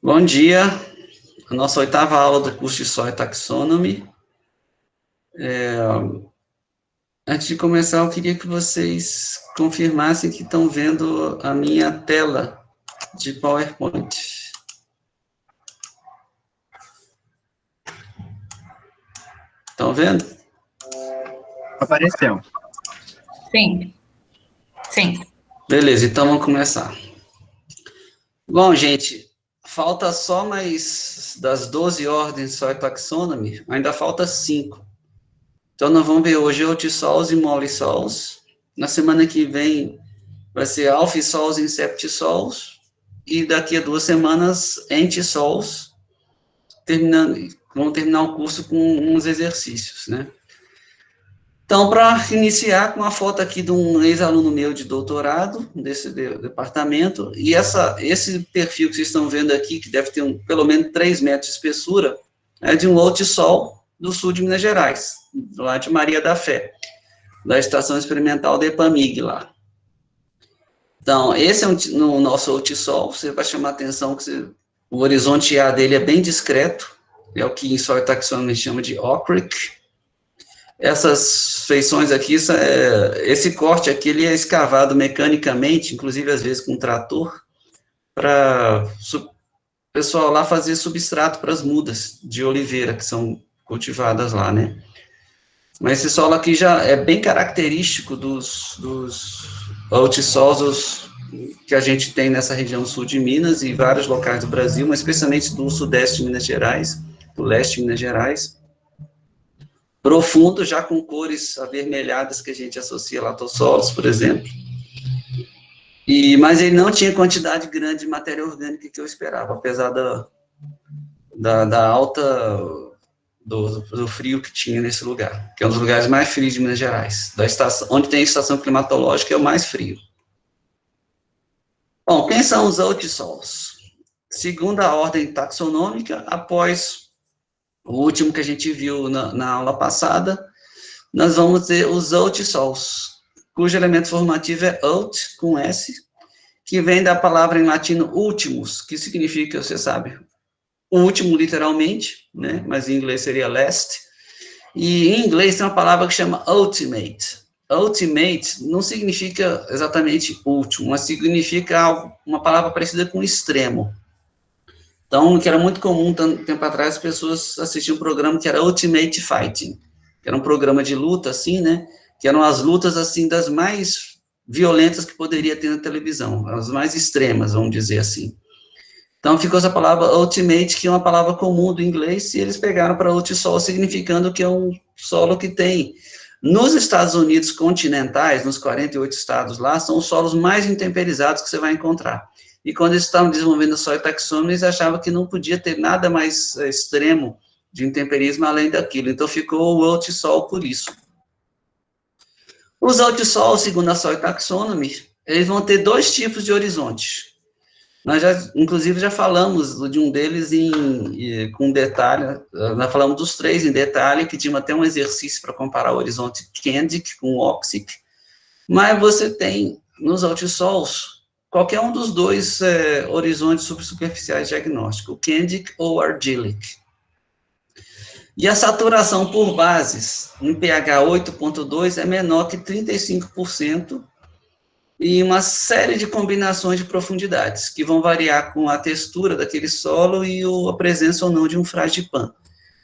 Bom dia, a nossa oitava aula do curso de Soil Taxonomy. Antes de começar, eu queria que vocês confirmassem que estão vendo a minha tela de PowerPoint. Estão vendo? Apareceu. Sim. Sim. Beleza, então vamos começar. Bom, gente, falta só mais das 12 ordens de Soil Taxonomy, ainda falta 5. Então, nós vamos ver hoje Altisols e Molissols. Na semana que vem vai ser Alfisols e Septisols. E daqui a 2 semanas, Entisols. Vamos terminar o curso com uns exercícios, né? Então, para iniciar, com uma foto aqui de um ex-aluno meu de doutorado, desse departamento, e esse perfil que vocês estão vendo aqui, que deve ter pelo menos 3 metros de espessura, é de um Altisol do sul de Minas Gerais, lá de Maria da Fé, da Estação Experimental da EPAMIG lá. Então, esse é no nosso Altisol, você vai chamar a atenção que o horizonte A dele é bem discreto, é o que em Soil Taxonomy chama de ocric. Essas feições aqui, esse corte aqui, ele é escavado mecanicamente, inclusive às vezes com trator, para o pessoal lá fazer substrato para as mudas de oliveira que são cultivadas lá, né? Mas esse solo aqui já é bem característico dos altisolos que a gente tem nessa região sul de Minas e vários locais do Brasil, mas especialmente do sudeste de Minas Gerais, do leste de Minas Gerais. Profundo, já com cores avermelhadas que a gente associa a latossolos, por exemplo. Mas ele não tinha quantidade grande de matéria orgânica que eu esperava, apesar da alta do frio que tinha nesse lugar, que é um dos lugares mais frios de Minas Gerais. Onde tem a estação climatológica é o mais frio. Bom, quem são os altisols? Segundo a ordem taxonômica, após o último que a gente viu na aula passada, nós vamos ter os altisols, cujo elemento formativo é alt, com S, que vem da palavra em latino ultimus, que significa, você sabe, o último literalmente, né, mas em inglês seria last, e em inglês tem uma palavra que chama ultimate. Ultimate não significa exatamente último, mas significa uma palavra parecida com extremo. Então, que era muito comum, tempo atrás, as pessoas assistiam um programa que era Ultimate Fighting, que era um programa de luta, assim, né, que eram as lutas, assim, das mais violentas que poderia ter na televisão, as mais extremas, vamos dizer assim. Então, ficou essa palavra ultimate, que é uma palavra comum do inglês, e eles pegaram para ultisol, significando que é um solo que tem. Nos Estados Unidos continentais, nos 48 estados lá, são os solos mais intemperizados que você vai encontrar. E quando eles estavam desenvolvendo a Soil Taxonomy, eles achavam que não podia ter nada mais extremo de intemperismo além daquilo. Então, ficou o ultisol por isso. Os ultisols, segundo a Soil Taxonomy, eles vão ter 2 tipos de horizonte. Nós inclusive, já falamos de um deles com detalhe, nós falamos dos 3 em detalhe, que tinha até um exercício para comparar o horizonte Candic com o Oxic, mas você tem, nos altisols, qualquer um dos 2 horizontes superficiais diagnósticos, o Candic ou o Argillic. E a saturação por bases, em pH 8.2, é menor que 35%, e uma série de combinações de profundidades, que vão variar com a textura daquele solo e a presença ou não de um fragipan.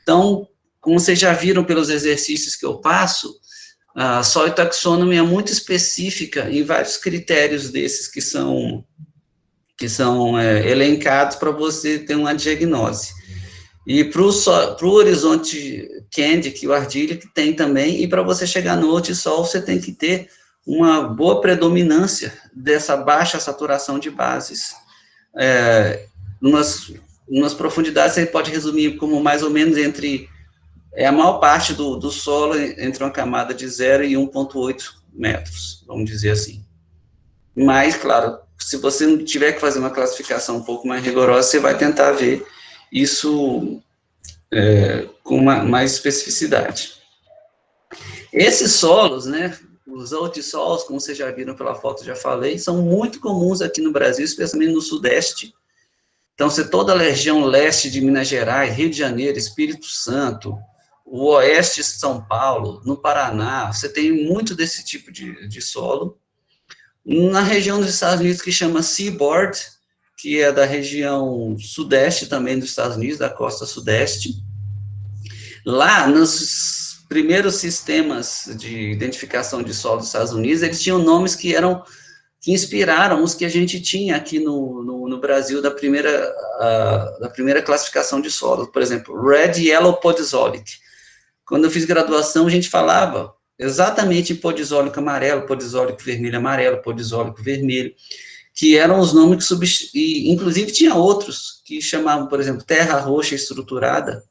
Então, como vocês já viram pelos exercícios que eu passo, a Soil Taxonomy é muito específica em vários critérios desses que são elencados para você ter uma diagnose. E para o horizonte Candic, o Argillic, tem também, e para você chegar no Altisol, você tem que ter uma boa predominância dessa baixa saturação de bases. Umas profundidades, você pode resumir como mais ou menos entre a maior parte do solo, entre uma camada de 0 e 1,8 metros, vamos dizer assim. Mas, claro, se você não tiver que fazer uma classificação um pouco mais rigorosa, você vai tentar ver isso com mais especificidade. Esses solos, né, os altisols, como vocês já viram pela foto, já falei, são muito comuns aqui no Brasil, especialmente no Sudeste, Então, toda a região leste de Minas Gerais, Rio de Janeiro, Espírito Santo, o oeste de São Paulo, no Paraná, você tem muito desse tipo de solo. Na região dos Estados Unidos, que chama Seaboard, que é da região sudeste também dos Estados Unidos, da costa sudeste. Lá, nos primeiros sistemas de identificação de solo dos Estados Unidos, eles tinham nomes que inspiraram os que a gente tinha aqui no Brasil da primeira classificação de solos. Por exemplo, Red Yellow Podzolic. Quando eu fiz graduação, a gente falava exatamente em podzólico amarelo, podzólico vermelho amarelo, podzólico vermelho, que eram os nomes que e inclusive tinha outros que chamavam, por exemplo, terra roxa estruturada.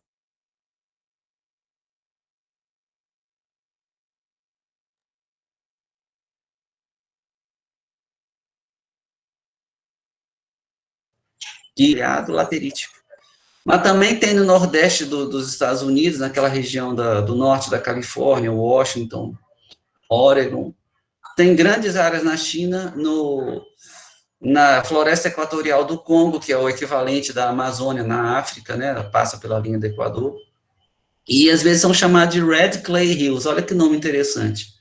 Criado laterítico. Mas também tem no nordeste dos Estados Unidos, naquela região do norte da Califórnia, Washington, Oregon. Tem grandes áreas na China, na floresta equatorial do Congo, que é o equivalente da Amazônia na África, né? Passa pela linha do Equador. E às vezes são chamados de Red Clay Hills. Olha que nome interessante.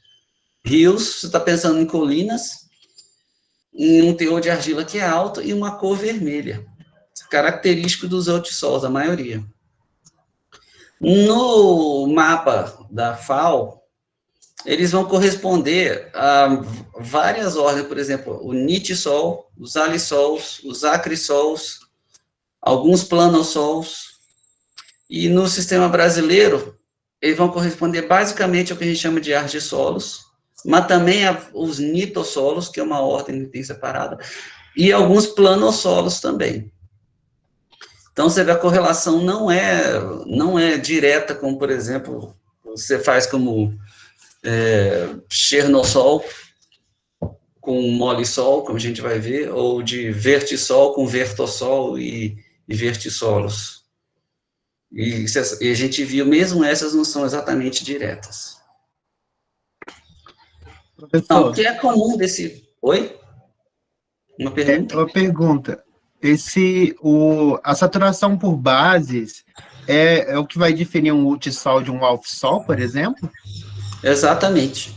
Hills, você está pensando em colinas, em um teor de argila que é alto e uma cor vermelha, característico dos altisols, a maioria. No mapa da FAO, eles vão corresponder a várias ordens, por exemplo, o nitisol, os alissols, os acrissols, alguns planossols, e no sistema brasileiro, eles vão corresponder basicamente ao que a gente chama de argissolos, mas também os nitossolos, que é uma ordem que tem separada, e alguns planossolos também. Então, você vê, a correlação não é direta, como, por exemplo, você faz como Chernossol com Molissol, como a gente vai ver, ou de Vertissol com Vertossol e Vertissolos. E a gente viu, mesmo essas não são exatamente diretas. Professor, Então, o que é comum desse... Oi? Uma pergunta? Uma pergunta. A saturação por bases é o que vai definir um ultissol de um alfsol, por exemplo? Exatamente.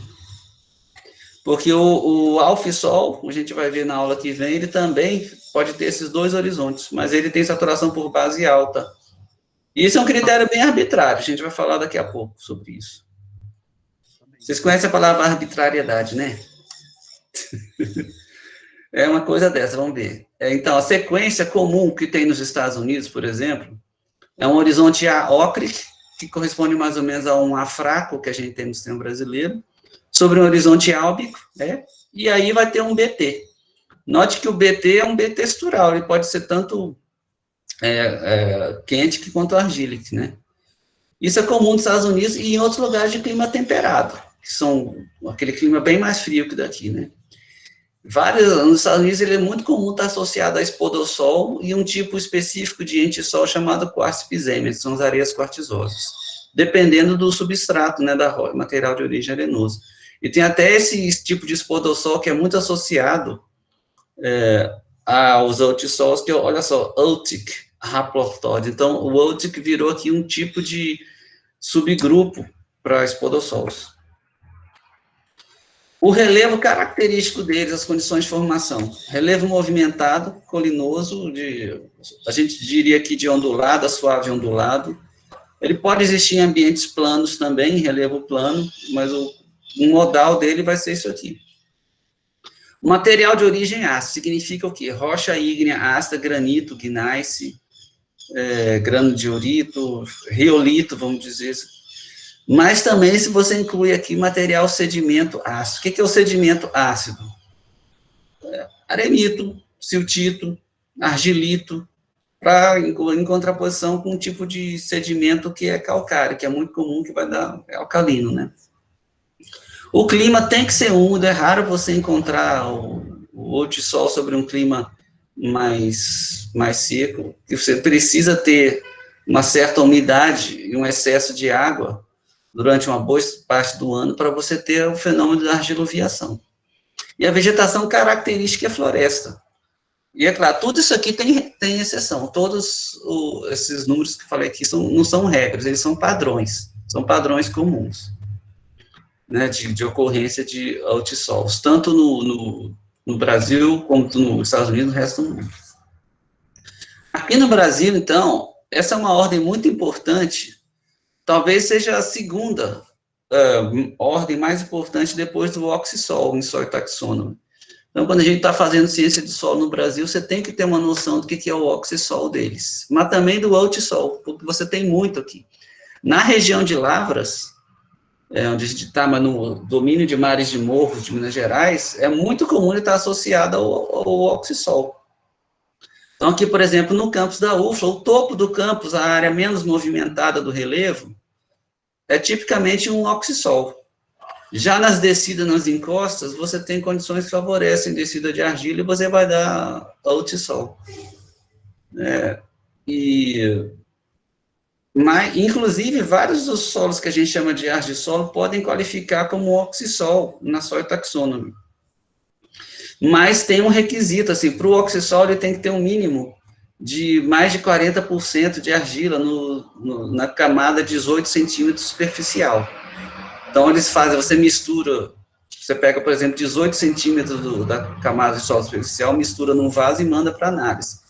Porque o alfsol, a gente vai ver na aula que vem, ele também pode ter esses dois horizontes, mas ele tem saturação por base alta. E isso é um critério bem arbitrário, a gente vai falar daqui a pouco sobre isso. Vocês conhecem a palavra arbitrariedade, né? É uma coisa dessa, vamos ver. Então, a sequência comum que tem nos Estados Unidos, por exemplo, é um horizonte A-ócric, que corresponde mais ou menos a um A fraco, que a gente tem no sistema brasileiro, sobre um horizonte álbico, né? E aí vai ter um BT. Note que o BT é um B textural, ele pode ser tanto quente quanto argílico, né? Isso é comum nos Estados Unidos e em outros lugares de clima temperado, que são aquele clima bem mais frio que daqui, né? Nos Estados Unidos ele é muito comum estar associado a espodossol e um tipo específico de entissol chamado quartzpizema, que são as areias quartzosas, dependendo do substrato, né, material de origem arenosa. E tem até esse tipo de espodossol que é muito associado aos altissols, que olha só, Ultic haplorthode. Então, o Ultic virou aqui um tipo de subgrupo para espodossols. O relevo característico deles, as condições de formação. Relevo movimentado, colinoso, a gente diria aqui de ondulado, a suave ondulado. Ele pode existir em ambientes planos também, em relevo plano, mas o modal dele vai ser isso aqui. O material de origem ácida significa o quê? Rocha ígnea ácida, granito, gneiss, granodiorito, riolito, vamos dizer. Mas também, se você inclui aqui material sedimento ácido. O que é o sedimento ácido? Arenito, siltito, argilito, em contraposição com um tipo de sedimento que é calcário, que é muito comum, que vai dar alcalino, né? O clima tem que ser úmido, é raro você encontrar o altissol sobre um clima mais seco, e você precisa ter uma certa umidade e um excesso de água durante uma boa parte do ano para você ter o fenômeno da argiloviação. E a vegetação característica é floresta. E é claro, tudo isso aqui tem exceção. Todos esses números que eu falei aqui não são regras, eles são padrões comuns, né, de ocorrência de altisols, tanto no Brasil, como nos Estados Unidos e no resto do mundo. Aqui no Brasil, então, essa é uma ordem muito importante, talvez seja a segunda ordem mais importante depois do oxissol em soil taxonomy. Então, quando a gente está fazendo ciência de solo no Brasil, você tem que ter uma noção do que é o oxissol deles, mas também do altissol, porque você tem muito aqui. Na região de Lavras, onde a gente está no domínio de mares de morros de Minas Gerais, é muito comum ele estar associado ao oxissol. Então, aqui, por exemplo, no campus da UFLA, o topo do campus, a área menos movimentada do relevo, é tipicamente um oxissol. Já nas descidas, nas encostas, você tem condições que favorecem descida de argila e você vai dar altissol. Mas, inclusive, vários dos solos que a gente chama de argissolo podem qualificar como oxissol na soil taxonomy. Mas tem um requisito, assim, para o oxissol ele tem que ter um mínimo de mais de 40% de argila na camada 18 centímetros superficial. Então, eles fazem, você mistura, você pega, por exemplo, 18 centímetros da camada de solo superficial, mistura num vaso e manda para análise.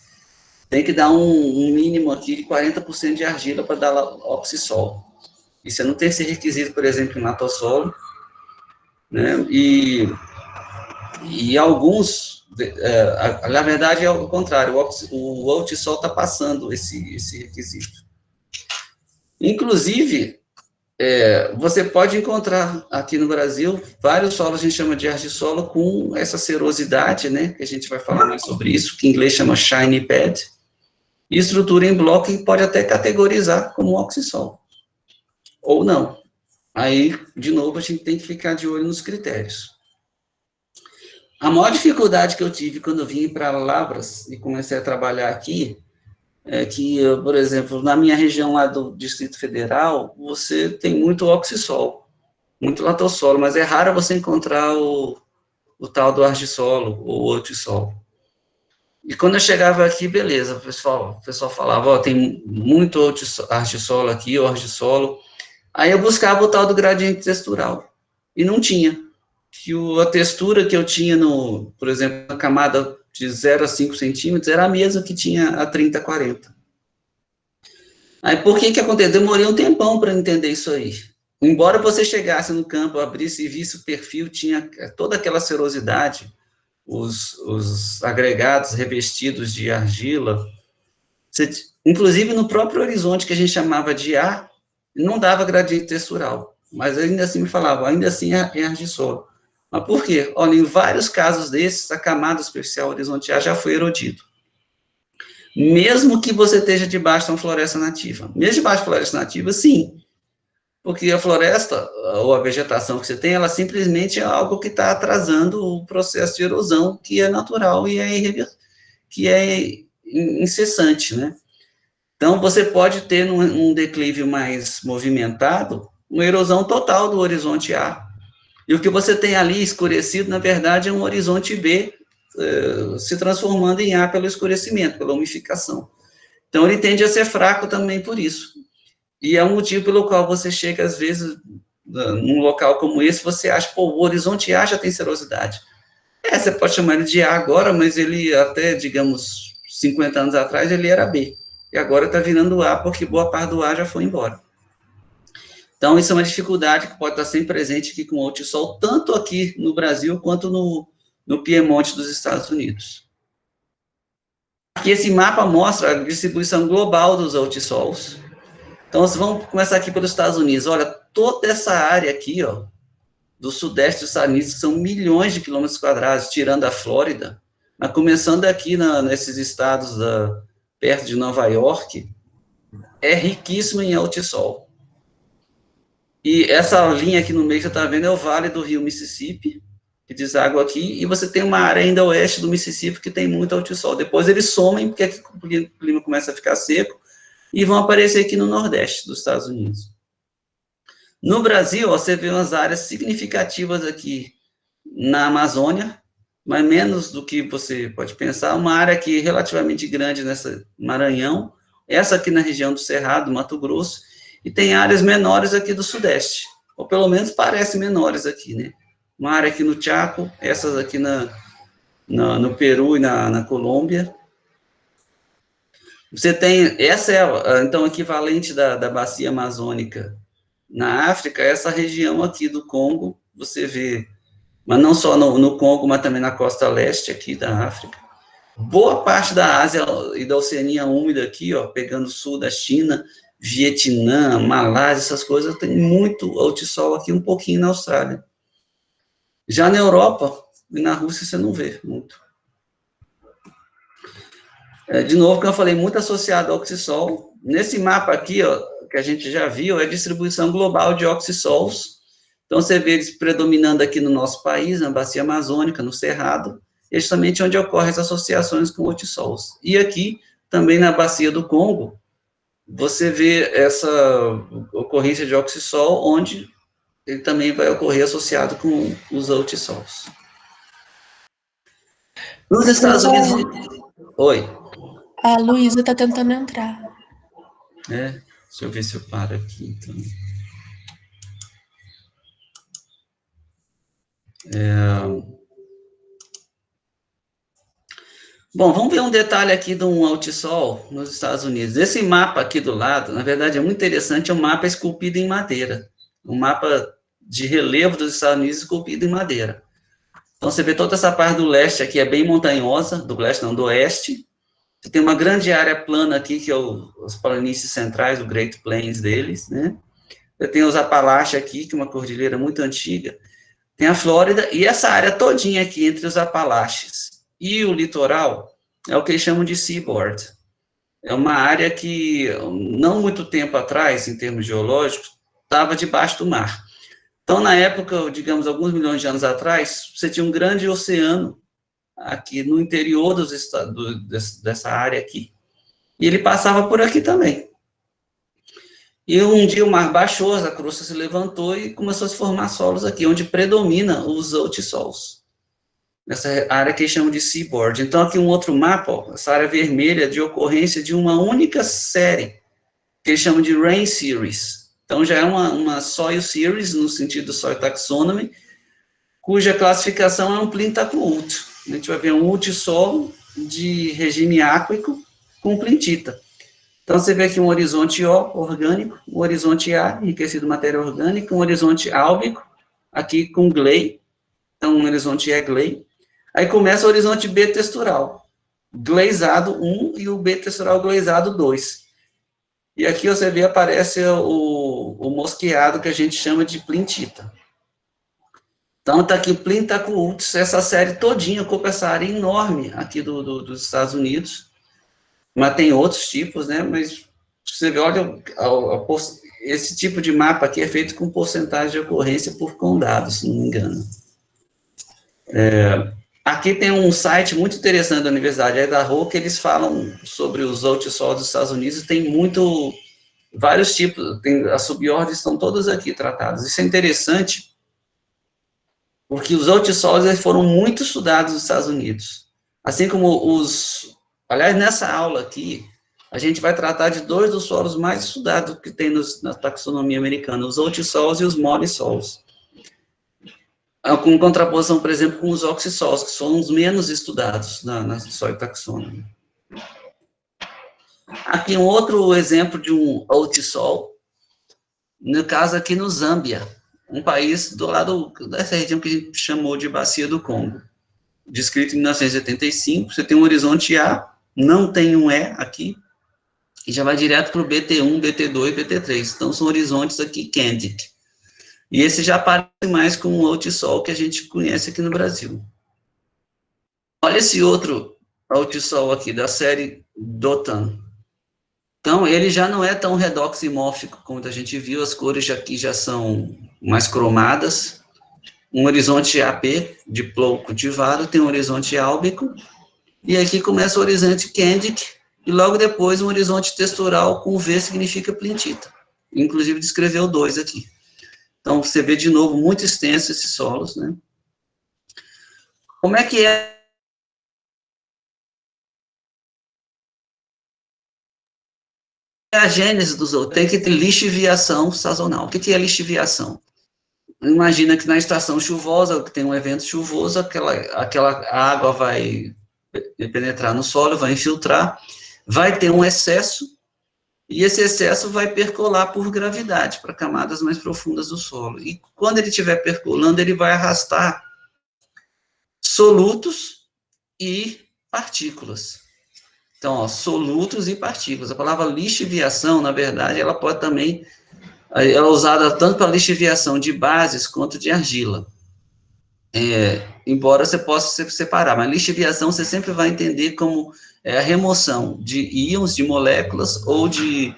Tem que dar um mínimo aqui de 40% de argila para dar oxissol. E você não tem esse requisito, por exemplo, em latossolo, né? E alguns, na verdade, é o contrário, o altissol está passando esse requisito. Inclusive, você pode encontrar aqui no Brasil vários solos, a gente chama de argissolo, com essa serosidade, né, que a gente vai falar mais sobre isso, que em inglês chama shiny pad, e estrutura em bloco que pode até categorizar como oxissol, ou não. Aí, de novo, a gente tem que ficar de olho nos critérios. A maior dificuldade que eu tive quando eu vim para Lavras e comecei a trabalhar aqui, é que, por exemplo, na minha região lá do Distrito Federal, você tem muito oxissol, muito latossolo, mas é raro você encontrar o tal do argissolo ou altissol. E quando eu chegava aqui, beleza, o pessoal falava, ó, tem muito argissolo aqui, ou argissolo. Aí eu buscava o tal do gradiente textural, e não tinha. Que a textura que eu tinha, por exemplo, na camada de 0 a 5 centímetros, era a mesma que tinha a 30, 40. Aí, por que aconteceu? Demorei um tempão para entender isso aí. Embora você chegasse no campo, abrisse e visse o perfil, tinha toda aquela serosidade, os agregados revestidos de argila, inclusive no próprio horizonte que a gente chamava de A, não dava gradiente textural, mas ainda assim me falava, ainda assim é argissolo. Mas por quê? Olha, em vários casos desses, a camada superficial horizonte A já foi erodido. Mesmo que você esteja debaixo de uma floresta nativa. Mesmo debaixo de floresta nativa, sim. Porque a floresta, ou a vegetação que você tem, ela simplesmente é algo que está atrasando o processo de erosão, que é natural e que é incessante, né? Então, você pode ter, num declive mais movimentado, uma erosão total do horizonte A. E o que você tem ali escurecido, na verdade, é um horizonte B se transformando em A pelo escurecimento, pela umificação. Então, ele tende a ser fraco também por isso. E é um motivo pelo qual você chega, às vezes, num local como esse, você acha, pô, o horizonte A já tem serosidade. Você pode chamar ele de A agora, mas ele até, digamos, 50 anos atrás, ele era B. E agora está virando A, porque boa parte do A já foi embora. Então, isso é uma dificuldade que pode estar sempre presente aqui com o altissol, tanto aqui no Brasil, quanto no Piemonte dos Estados Unidos. Aqui esse mapa mostra a distribuição global dos altissols. Então, vamos começar aqui pelos Estados Unidos. Olha, toda essa área aqui, ó, do sudeste dos Estados Unidos, que são milhões de quilômetros quadrados, tirando a Flórida, mas começando aqui nesses estados perto de Nova York, é riquíssimo em altissol. E essa linha aqui no meio que você está vendo é o vale do rio Mississippi, que deságua aqui, e você tem uma área ainda oeste do Mississippi que tem muito altissol. Depois eles somem, porque aqui o clima começa a ficar seco, e vão aparecer aqui no nordeste dos Estados Unidos. No Brasil, você vê umas áreas significativas aqui na Amazônia, mas menos do que você pode pensar, uma área aqui relativamente grande nessa Maranhão, essa aqui na região do Cerrado, Mato Grosso, e tem áreas menores aqui do Sudeste, ou pelo menos parecem menores aqui, né? Uma área aqui no Chaco, essas aqui no Peru e na Colômbia. Você tem, essa é, então, equivalente da bacia amazônica na África, essa região aqui do Congo, você vê, mas não só no Congo, mas também na costa leste aqui da África. Boa parte da Ásia e da Oceania úmida aqui, ó, pegando o sul da China, Vietnã, Malásia, essas coisas, tem muito altissol aqui, um pouquinho na Austrália. Já na Europa e na Rússia você não vê muito. De novo, como eu falei, muito associado ao oxissol. Nesse mapa aqui, ó, que a gente já viu, é a distribuição global de oxissols. Então, você vê eles predominando aqui no nosso país, na bacia amazônica, no Cerrado, é justamente onde ocorrem as associações com oxissols. E aqui, também na bacia do Congo, você vê essa ocorrência de oxissol, onde ele também vai ocorrer associado com os oxissols. Nos Estados Unidos... Oi. A Luísa está tentando entrar. Deixa eu ver se eu paro aqui, então. Bom, vamos ver um detalhe aqui de um altissol nos Estados Unidos. Esse mapa aqui do lado, na verdade, é muito interessante, é um mapa esculpido em madeira. Um mapa de relevo dos Estados Unidos esculpido em madeira. Então, você vê toda essa parte do leste aqui, é bem montanhosa, do leste não, do oeste. Você tem uma grande área plana aqui, que é os planícies centrais, o Great Plains deles, né? Você tem os Apalaches aqui, que é uma cordilheira muito antiga. Tem a Flórida, e essa área todinha aqui, entre os Apalaches e o litoral, é o que eles chamam de seaboard. É uma área que, não muito tempo atrás, em termos geológicos, estava debaixo do mar. Então, na época, digamos, alguns milhões de anos atrás, você tinha um grande oceano aqui no interior dessa área aqui. E ele passava por aqui também. E um dia o mar baixou, a crosta se levantou e começou a se formar solos aqui, onde predomina os altissols. Nessa área que eles chamam de seaboard. Então, aqui um outro mapa, ó, essa área vermelha de ocorrência de uma única série, que eles chamam de Rain Series. Então, já é uma Soil Series, no sentido Soil Taxonomy, cuja classificação é um plintacruúlteo. A gente vai ver um ultissolo de regime áquico com plintita. Então, você vê aqui um horizonte O, orgânico, um horizonte A, enriquecido em matéria orgânica, um horizonte álbico, aqui com glei, então um horizonte E, glei. Aí começa o horizonte B textural, gleizado 1 e o B textural gleizado 2. E aqui você vê, aparece o mosqueado que a gente chama de plintita. Então, está aqui o plintacruúlteos, essa série todinha ocupa essa área enorme aqui dos Estados Unidos, mas tem outros tipos, né, mas você vê, olha, esse tipo de mapa aqui é feito com porcentagem de ocorrência por condado, se não me engano. Aqui tem um site muito interessante da Universidade Idaho, que eles falam sobre os altissols dos Estados Unidos, tem vários tipos, as subordens estão todas aqui tratadas. Isso é interessante, porque os altissols foram muito estudados nos Estados Unidos. Assim como aliás, nessa aula aqui, a gente vai tratar de dois dos solos mais estudados que tem na taxonomia americana, os altissols e os molissols. Com contraposição, por exemplo, com os oxissols, que são os menos estudados na Soil Taxonomy. Aqui um outro exemplo de um altissol, no caso aqui no Zâmbia, um país do lado dessa região que a gente chamou de Bacia do Congo. Descrito em 1985, você tem um horizonte A, não tem um E aqui, e já vai direto para o BT1, BT2 e BT3. Então, são horizontes aqui Candic. E esse já parece mais com o altissol que a gente conhece aqui no Brasil. Olha esse outro altissol aqui, da série Dotan. Então, ele já não é tão redoximórfico como a gente viu, as cores aqui já são mais cromadas. Um horizonte AP, de plow cultivado, tem um horizonte álbico, e aqui começa o horizonte Candic, e logo depois um horizonte textural com V significa plintita. Inclusive descreveu 2 aqui. Então, você vê de novo muito extenso esses solos, né? Como é que é a gênese dos outros? Tem que ter lixiviação sazonal. O que é lixiviação? Imagina que na estação chuvosa, que tem um evento chuvoso, aquela água vai penetrar no solo, vai infiltrar, vai ter um excesso, e esse excesso vai percolar por gravidade para camadas mais profundas do solo. E quando ele estiver percolando, ele vai arrastar solutos e partículas. Então, ó, solutos e partículas. A palavra lixiviação, na verdade, ela pode também, ela é usada tanto para lixiviação de bases quanto de argila. Embora você possa separar, mas lixiviação você sempre vai entender como a remoção de íons, de moléculas ou de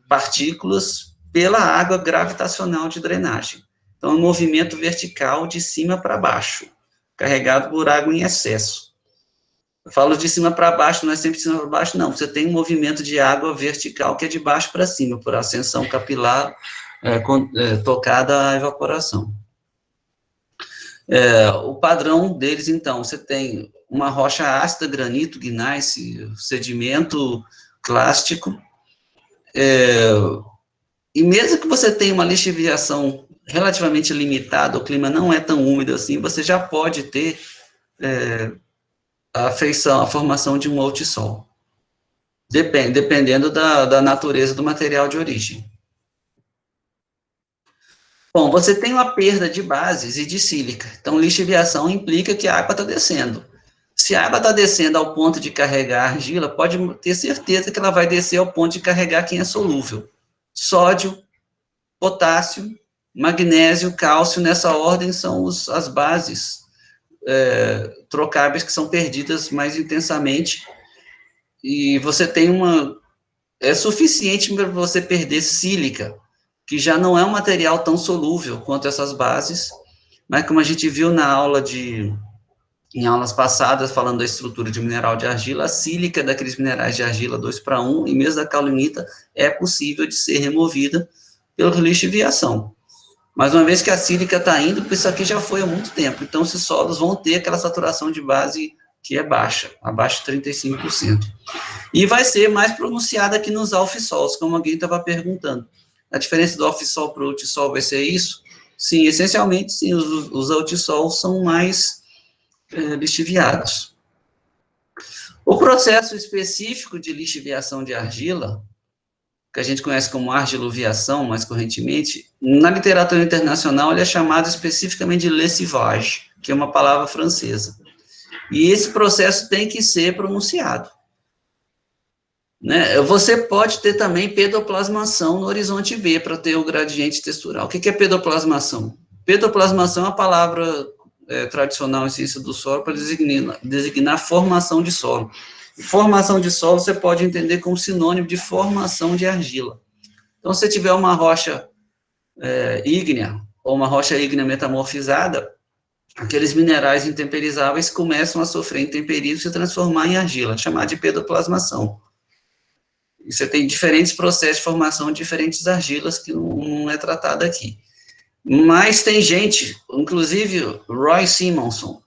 partículas pela água gravitacional de drenagem. Então, é um movimento vertical de cima para baixo, carregado por água em excesso. Eu falo de cima para baixo, não é sempre de cima para baixo, não. Você tem um movimento de água vertical que é de baixo para cima, por ascensão capilar tocada à evaporação. O padrão deles, então, você tem uma rocha ácida, granito, gneiss, sedimento clástico, e mesmo que você tenha uma lixiviação relativamente limitada, o clima não é tão úmido assim, você já pode ter a formação de um multissol, dependendo da natureza do material de origem. Bom, você tem uma perda de bases e de sílica. Então, lixiviação implica que a água está descendo. Se a água está descendo ao ponto de carregar a argila, pode ter certeza que ela vai descer ao ponto de carregar quem é solúvel. Sódio, potássio, magnésio, cálcio, nessa ordem são as bases trocáveis que são perdidas mais intensamente. E você tem é suficiente para você perder sílica, que já não é um material tão solúvel quanto essas bases, mas como a gente viu em aulas passadas, falando da estrutura de mineral de argila, a sílica daqueles minerais de argila 2:1, e mesmo da caolinita, é possível de ser removida pela lixiviação. Mas uma vez que a sílica está indo, isso aqui já foi há muito tempo, então esses solos vão ter aquela saturação de base que é baixa, abaixo de 35%. E vai ser mais pronunciada aqui nos alfissols, como alguém estava perguntando. A diferença do alfissol para o ultissol vai ser isso? Sim, essencialmente, sim, os altissols são mais lixiviados. O processo específico de lixiviação de argila, que a gente conhece como argiluviação, mais correntemente, na literatura internacional ele é chamado especificamente de lessivage, que é uma palavra francesa. E esse processo tem que ser pronunciado. Né? Você pode ter também pedoplasmação no horizonte B, para ter o gradiente textural. O que é pedoplasmação? Pedoplasmação é uma palavra tradicional em ciência do solo para designar formação de solo. Formação de solo você pode entender como sinônimo de formação de argila. Então, se você tiver uma rocha ígnea, ou uma rocha ígnea metamorfizada, aqueles minerais intemperizáveis começam a sofrer intemperismo e se transformar em argila, chamada de pedoplasmação. E você tem diferentes processos de formação de diferentes argilas, que não é tratado aqui. Mas tem gente, inclusive Roy Simonson,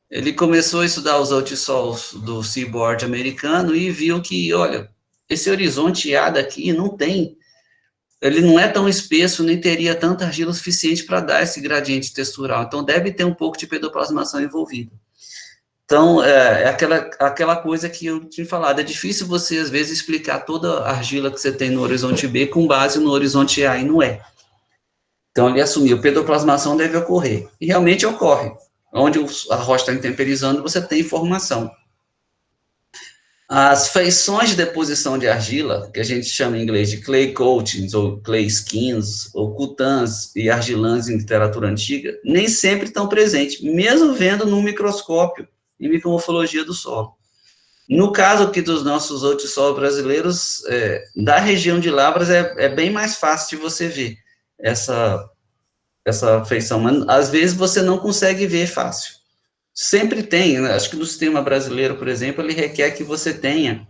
ele começou a estudar os altissols do seaboard americano e viu que, olha, esse horizonte A daqui ele não é tão espesso, nem teria tanta argila suficiente para dar esse gradiente textural, então deve ter um pouco de pedoplasmação envolvida. Então, é aquela coisa que eu tinha falado, é difícil você, às vezes, explicar toda a argila que você tem no horizonte B com base no horizonte A, e não é. Então, ele assumiu, pedoplasmação deve ocorrer, e realmente ocorre. Onde a rocha está intemperizando, você tem formação. As feições de deposição de argila, que a gente chama em inglês de clay coatings, ou clay skins, ou cutans e argilãs em literatura antiga, nem sempre estão presentes, mesmo vendo no microscópio, em micromorfologia do solo. No caso aqui dos nossos altissols brasileiros, da região de Lavras, é bem mais fácil de você ver essa feição, mas às vezes você não consegue ver fácil. Sempre tem, né? Acho que no sistema brasileiro, por exemplo, ele requer que você tenha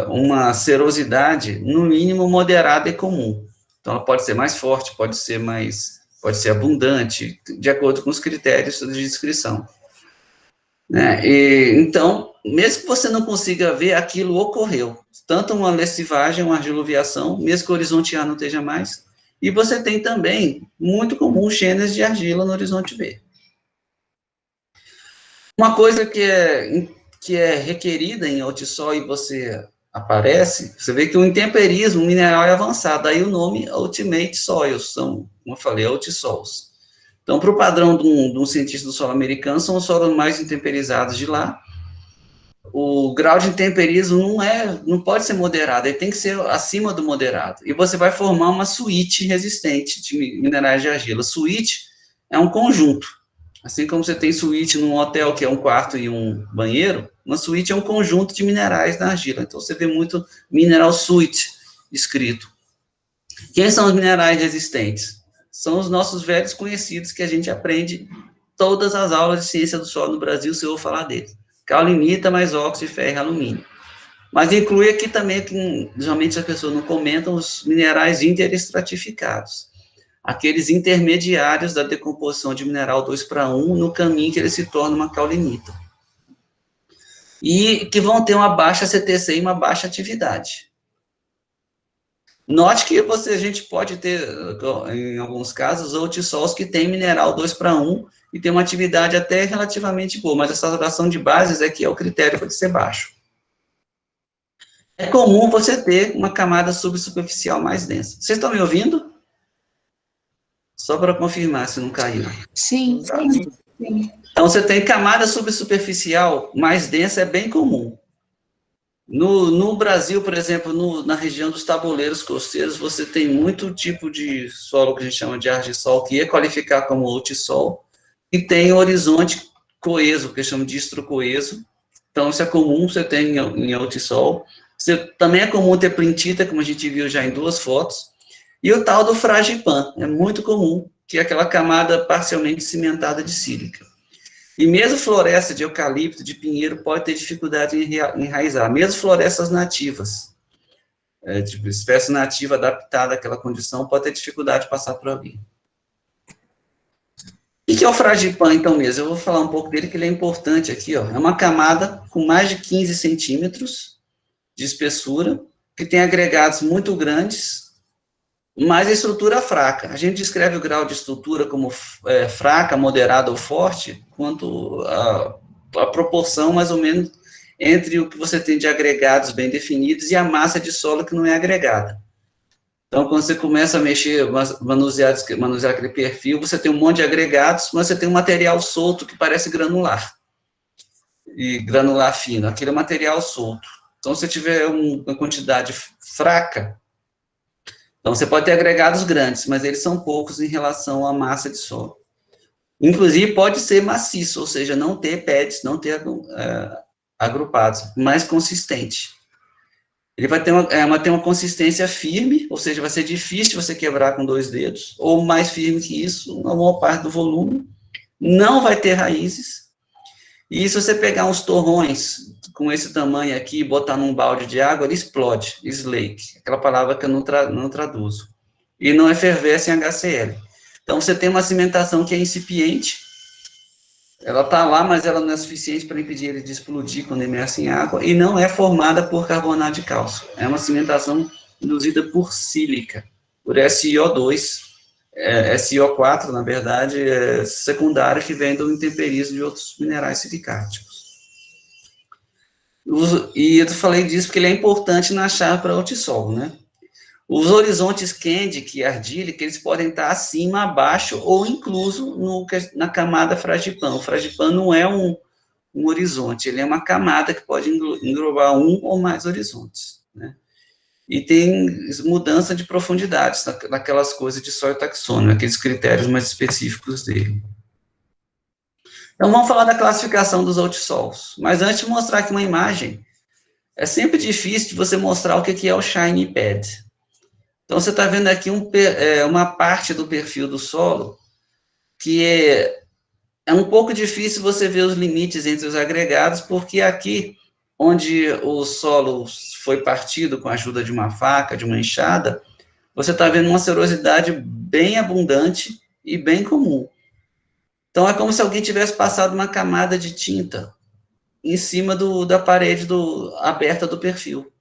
uma serosidade, no mínimo, moderada e comum. Então, ela pode ser mais forte, pode ser abundante, de acordo com os critérios de descrição. né? Então, mesmo que você não consiga ver, aquilo ocorreu. Tanto uma lessivagem, uma argiloviação, mesmo que o horizonte A não esteja mais, e você tem também, muito comum, chenas de argila no horizonte B. Uma coisa que é requerida em Altisol e você aparece, você vê que o intemperismo mineral é avançado, daí o nome Ultimate Soils, são, como eu falei, Altisols. Então, para o padrão de um cientista do solo americano, são os solos mais intemperizados de lá. O grau de intemperismo não pode ser moderado, ele tem que ser acima do moderado. E você vai formar uma suíte resistente de minerais de argila. Suíte é um conjunto. Assim como você tem suíte num hotel, que é um quarto e um banheiro, uma suíte é um conjunto de minerais da argila. Então, você vê muito mineral suite escrito. Quem são os minerais resistentes? São os nossos velhos conhecidos que a gente aprende todas as aulas de ciência do solo no Brasil, se eu vou falar deles. Caulinita mais óxido de ferro e alumínio. Mas inclui aqui também, que geralmente as pessoas não comentam, os minerais interestratificados. Aqueles intermediários da decomposição de mineral 2:1 no caminho que ele se torna uma caulinita. E que vão ter uma baixa CTC e uma baixa atividade. Note que a gente pode ter, em alguns casos, Altisols que tem mineral 2:1 e tem uma atividade até relativamente boa, mas a saturação de bases é que é o critério para ser baixo. É comum você ter uma camada subsuperficial mais densa. Vocês estão me ouvindo? Só para confirmar se não caiu. Sim. Então, você tem camada subsuperficial mais densa, é bem comum. No Brasil, por exemplo, na região dos tabuleiros costeiros, você tem muito tipo de solo que a gente chama de argissol, que ia qualificar como altissol, e tem horizonte coeso, que chama de istrocoeso. Então, isso é comum, você tem em altissol. Também é comum ter plintita, como a gente viu já em 2 fotos. E o tal do fragipan, é muito comum, que é aquela camada parcialmente cimentada de sílica. E mesmo floresta de eucalipto, de pinheiro, pode ter dificuldade em enraizar, mesmo florestas nativas. Tipo, espécie nativa adaptada àquela condição, pode ter dificuldade de passar por ali. O que é o fragipan, então, mesmo? Eu vou falar um pouco dele, que ele é importante aqui, ó. É uma camada com mais de 15 centímetros de espessura, que tem agregados muito grandes, mas a estrutura fraca. A gente descreve o grau de estrutura como fraca, moderada ou forte, quanto a proporção, mais ou menos, entre o que você tem de agregados bem definidos e a massa de solo que não é agregada. Então, quando você começa a mexer, manusear aquele perfil, você tem um monte de agregados, mas você tem um material solto que parece granular. E granular fino, aquele é material solto. Então, se você tiver uma quantidade fraca, então, você pode ter agregados grandes, mas eles são poucos em relação à massa de solo. Inclusive, pode ser maciço, ou seja, não ter pads, não ter agrupados, mais consistente. Ele vai ter uma consistência firme, ou seja, vai ser difícil você quebrar com 2 dedos, ou mais firme que isso, na maior parte do volume. Não vai ter raízes. E se você pegar uns torrões com esse tamanho aqui e botar num balde de água, ele explode, slake, aquela palavra que eu não traduzo. E não efervesce em HCl. Então, você tem uma cimentação que é incipiente, ela está lá, mas ela não é suficiente para impedir ele de explodir quando imerso em água, e não é formada por carbonato de cálcio. É uma cimentação induzida por sílica, por SiO2, SiO4, na verdade, secundário, que vem do intemperismo de outros minerais silicáticos. E eu falei disso porque ele é importante na chave para altissol, né? Os horizontes Candic e Ardílica, eles podem estar acima, abaixo ou incluso na camada fragipan. O fragipan não é um horizonte, ele é uma camada que pode englobar um ou mais horizontes, né? E tem mudança de profundidades naquelas coisas de soil taxonomy, aqueles critérios mais específicos dele. Então, vamos falar da classificação dos altissols. Mas antes de mostrar aqui uma imagem, é sempre difícil de você mostrar o que é o shiny pad. Então, você está vendo aqui uma parte do perfil do solo que é um pouco difícil você ver os limites entre os agregados, porque aqui, onde o solo foi partido com a ajuda de uma faca, de uma enxada, você está vendo uma serosidade bem abundante e bem comum. Então, é como se alguém tivesse passado uma camada de tinta em cima da parede aberta do perfil.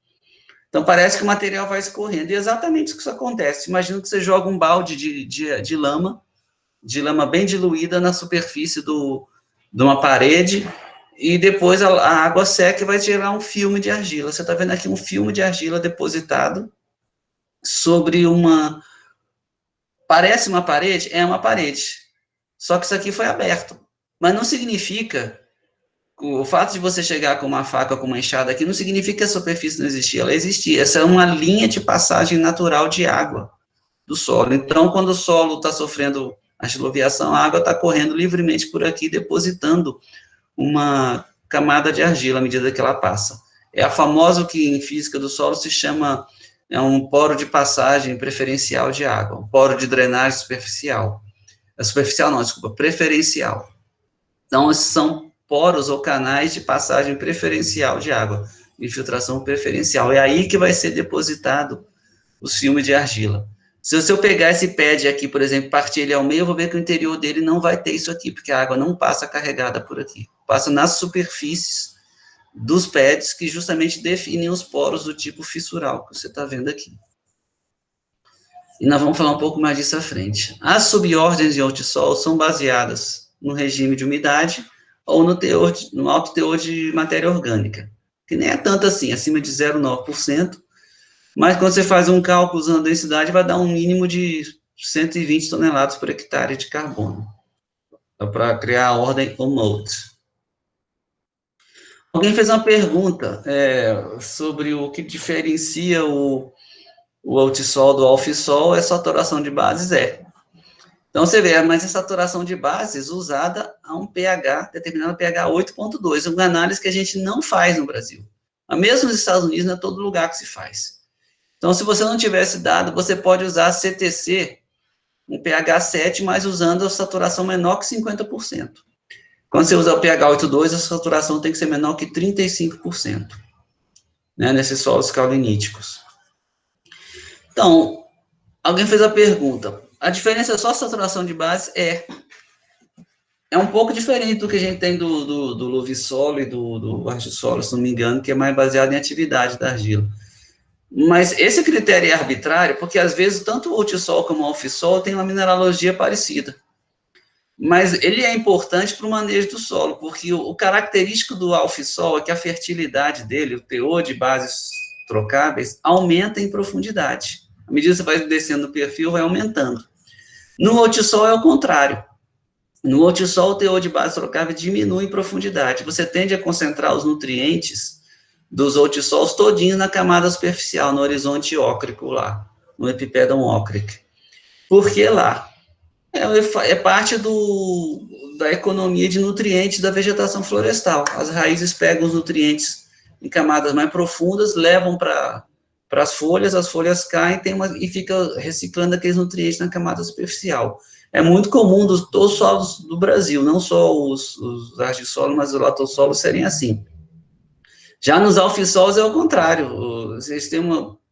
Então, parece que o material vai escorrendo. E é exatamente isso que acontece. Imagina que você joga um balde de lama bem diluída na superfície de uma parede, e depois a água seca e vai gerar um filme de argila. Você está vendo aqui um filme de argila depositado sobre parece uma parede? É uma parede. Só que isso aqui foi aberto. Mas não significa, o fato de você chegar com uma faca, com uma enxada aqui, não significa que a superfície não existia, ela existia. Essa é uma linha de passagem natural de água do solo. Então, quando o solo está sofrendo argiloviação, a água está correndo livremente por aqui, depositando uma camada de argila à medida que ela passa. É a famosa, o que em física do solo se chama, um poro de passagem preferencial de água, um poro de drenagem superficial. Superficial não, desculpa, preferencial. Então, esses são poros ou canais de passagem preferencial de água, infiltração preferencial. É aí que vai ser depositado o filme de argila. Se eu pegar esse pad aqui, por exemplo, partir ele ao meio, eu vou ver que o interior dele não vai ter isso aqui, porque a água não passa carregada por aqui. Passa nas superfícies dos pads, que justamente definem os poros do tipo fissural, que você está vendo aqui. E nós vamos falar um pouco mais disso à frente. As subordens de outsol são baseadas no regime de umidade ou no alto teor de matéria orgânica, que nem é tanto assim, acima de 0,9%, mas quando você faz um cálculo usando a densidade, vai dar um mínimo de 120 toneladas por hectare de carbono, para criar a ordem OMOT. Alguém fez uma pergunta sobre o que diferencia o outsol do alfisol. É saturação de bases? Então, você vê, mas a saturação de bases usada a um pH, determinado pH 8,2, uma análise que a gente não faz no Brasil. Mas mesmo nos Estados Unidos, não é todo lugar que se faz. Então, se você não tivesse dado, você pode usar CTC, um pH 7, mas usando a saturação menor que 50%. Quando você usa o pH 8,2, a saturação tem que ser menor que 35%, né, nesses solos caoliníticos. Então, alguém fez a pergunta, a diferença é só a saturação de base? É um pouco diferente do que a gente tem do luvissolo e do argissolo, se não me engano, que é mais baseado em atividade da argila. Mas esse critério é arbitrário, porque às vezes tanto o outsol como o alfisol tem uma mineralogia parecida. Mas ele é importante para o manejo do solo, porque o característico do alfisol é que a fertilidade dele, o teor de bases trocáveis, aumenta em profundidade. À medida que você vai descendo o perfil, vai aumentando. No outsol é o contrário. No outsol, o teor de bases trocáveis diminui em profundidade. Você tende a concentrar os nutrientes dos outssols todinho na camada superficial, no horizonte ócrico lá, no epipedon ócrico. Por que lá? É parte da economia de nutrientes da vegetação florestal. As raízes pegam os nutrientes em camadas mais profundas, levam para as folhas caem e fica reciclando aqueles nutrientes na camada superficial. É muito comum todos os solos do Brasil, não só os argissolos, mas os latossolos serem assim. Já nos alfissols é o contrário, eles têm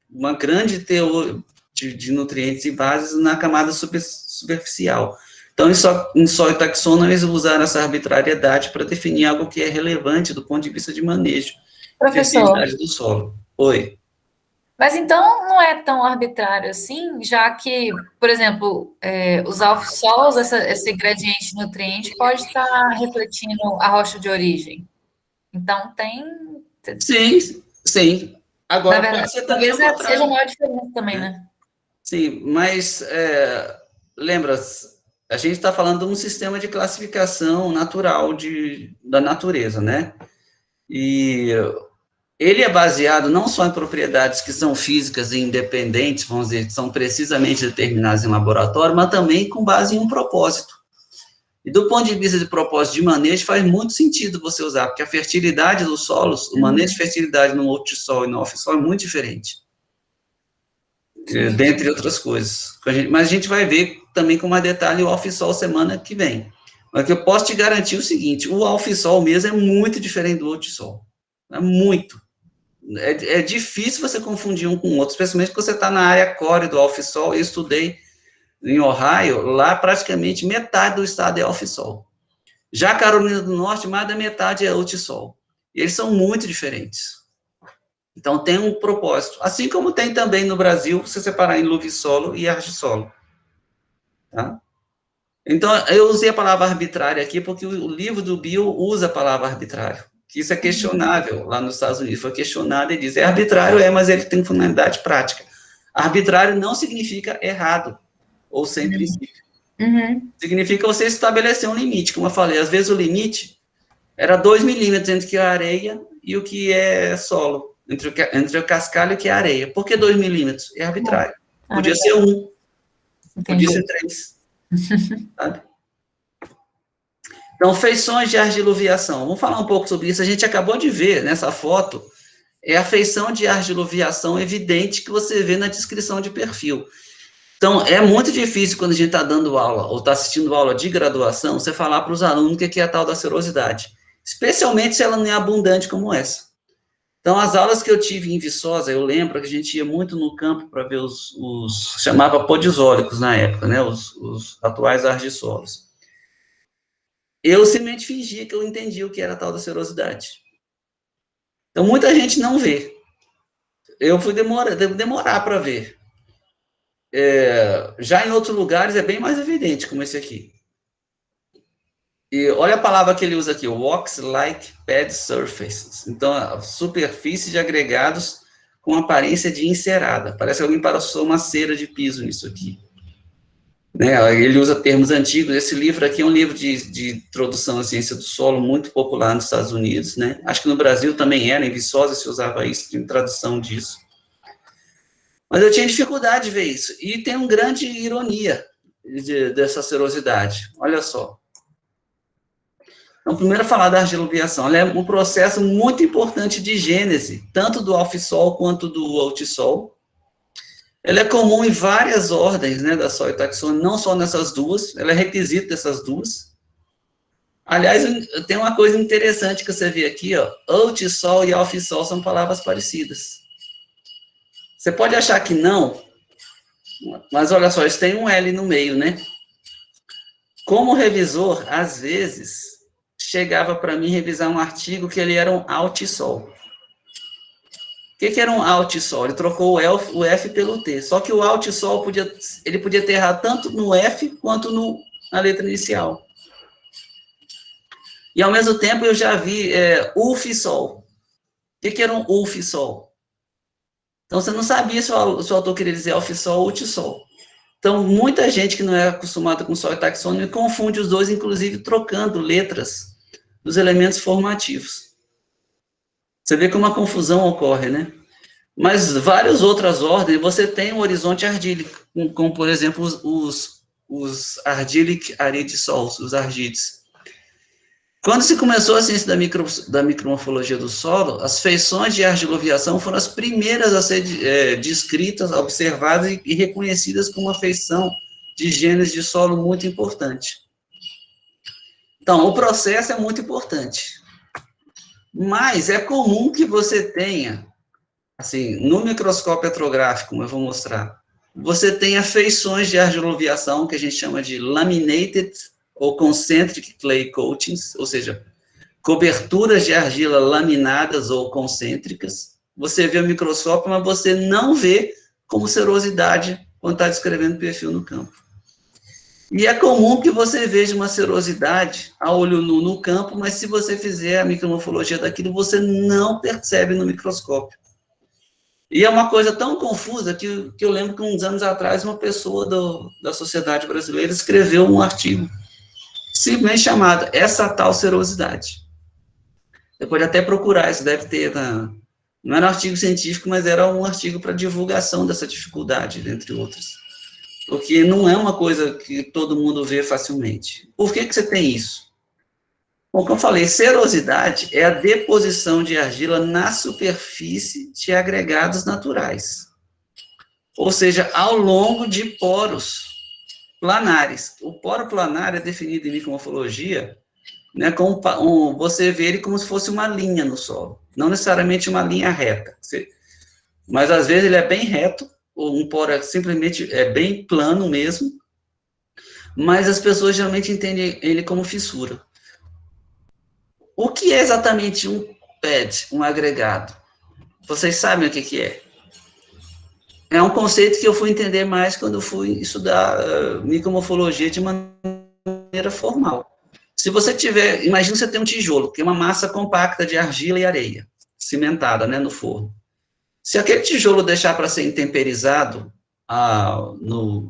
uma grande teor de nutrientes e bases na camada superficial. Então, em solo e taxônoma, eles usaram essa arbitrariedade para definir algo que é relevante do ponto de vista de manejo, fertilidade do solo. Oi. Mas então não é tão arbitrário assim, já que, por exemplo, os alfissols, esse gradiente de nutriente pode estar refletindo a rocha de origem. Então tem... Sim. Agora, na verdade, talvez seja a maior diferença também, né? Sim, mas lembra, a gente está falando de um sistema de classificação natural da natureza, né? E ele é baseado não só em propriedades que são físicas e independentes, vamos dizer, que são precisamente determinadas em laboratório, mas também com base em um propósito. E do ponto de vista de propósito de manejo, faz muito sentido você usar, porque a fertilidade dos solos, o manejo de fertilidade no outsol e no alfisol é muito diferente. Dentre outras coisas. Mas a gente vai ver também com mais detalhe o alfisol semana que vem. Mas eu posso te garantir o seguinte, o alfisol mesmo é muito diferente do outsol. É muito. É difícil você confundir um com o outro, especialmente quando você está na área core do alfisol. Eu estudei em Ohio, lá praticamente metade do estado é alfisol. Já Carolina do Norte, mais da metade é outsol. E eles são muito diferentes. Então, tem um propósito. Assim como tem também no Brasil, você separar em luvisolo e argissolo. Tá? Então, eu usei a palavra arbitrário aqui porque o livro do Bill usa a palavra arbitrário. Isso é questionável lá nos Estados Unidos. Foi questionado e diz, arbitrário mas ele tem finalidade prática. Arbitrário não significa errado ou sem princípio. Significa você estabelecer um limite. Como eu falei, às vezes o limite era 2 milímetros entre o que é areia e o que é solo. Entre o cascalho e o que é areia. Por que 2 milímetros? É arbitrário. Podia ser 1. Podia ser 3. Sabe? Então, feições de argiloviação. Vamos falar um pouco sobre isso. A gente acabou de ver nessa foto, é a feição de argiloviação evidente que você vê na descrição de perfil. Então, é muito difícil quando a gente está dando aula, ou está assistindo aula de graduação, você falar para os alunos o que é a tal da serosidade. Especialmente se ela não é abundante como essa. Então, as aulas que eu tive em Viçosa, eu lembro que a gente ia muito no campo para ver chamava podizólicos na época, né, os atuais argissolos. Eu simplesmente fingia que eu entendia o que era a tal da serosidade. Então, muita gente não vê. Eu devo demorar para ver. Já em outros lugares é bem mais evidente, como esse aqui. E olha a palavra que ele usa aqui, walks like pad surfaces. Então, superfície de agregados com aparência de encerada. Parece que alguém passou uma cera de piso nisso aqui. Né? Ele usa termos antigos. Esse livro aqui é um livro de introdução à ciência do solo, muito popular nos Estados Unidos. Né? Acho que no Brasil também era, em Viçosa se usava isso, tinha tradução disso. Mas eu tinha dificuldade de ver isso. E tem uma grande ironia dessa serosidade. Olha só. Então, primeiro falar da argiloviação. Ela é um processo muito importante de gênese, tanto do alfissol quanto do altissol. Ela é comum em várias ordens, né, da Zoeotaxônia, não só nessas duas, ela é requisito dessas duas. Aliás, tem uma coisa interessante que você vê aqui, ó, altissol e alfissol são palavras parecidas. Você pode achar que não, mas olha só, eles têm um L no meio, né? Como revisor, às vezes, chegava para mim revisar um artigo que ele era um altissol. O que era um altissol? Ele trocou o F pelo T. Só que o altissol podia ter errado tanto no F quanto na letra inicial. E, ao mesmo tempo, eu já vi ufissol. O que era um ufissol? Então, você não sabia se o autor queria dizer alfissol ou utissol. Então, muita gente que não é acostumada com Zoeotaxônia confunde os dois, inclusive trocando letras dos elementos formativos. Você vê que uma confusão ocorre, né? Mas várias outras ordens, você tem um horizonte ardílico, como, por exemplo, os ardilic aridsols, os argides. Quando se começou a ciência da micromorfologia do solo, as feições de argiloviação foram as primeiras a ser descritas, observadas e reconhecidas como uma feição de gênese de solo muito importante. Então, o processo é muito importante. Mas é comum que você tenha, assim, no microscópio petrográfico, como eu vou mostrar, você tenha feições de argiloviação, que a gente chama de laminated ou concentric clay coatings, ou seja, coberturas de argila laminadas ou concêntricas. Você vê o microscópio, mas você não vê como serosidade quando está descrevendo o perfil no campo. E é comum que você veja uma serosidade a olho nu no campo, mas se você fizer a micromorfologia daquilo, você não percebe no microscópio. E é uma coisa tão confusa que eu lembro que uns anos atrás uma pessoa da Sociedade Brasileira escreveu um artigo simplesmente chamado Essa Tal Serosidade. Você pode até procurar, isso deve ter não era um artigo científico, mas era um artigo para divulgação dessa dificuldade, entre outras. Porque não é uma coisa que todo mundo vê facilmente. Por que você tem isso? Bom, como eu falei, serosidade é a deposição de argila na superfície de agregados naturais. Ou seja, ao longo de poros planares. O poro planar é definido em micromorfologia, né, você vê ele como se fosse uma linha no solo. Não necessariamente uma linha reta. Mas, às vezes, ele é bem reto, ou um poro simplesmente bem plano mesmo, mas as pessoas geralmente entendem ele como fissura. O que é exatamente um pad, um agregado? Vocês sabem o que é? É um conceito que eu fui entender mais quando eu fui estudar micromorfologia de maneira formal. Se você tiver, imagina você tem um tijolo, que é uma massa compacta de argila e areia, cimentada, né, no forno. Se aquele tijolo deixar para ser intemperizado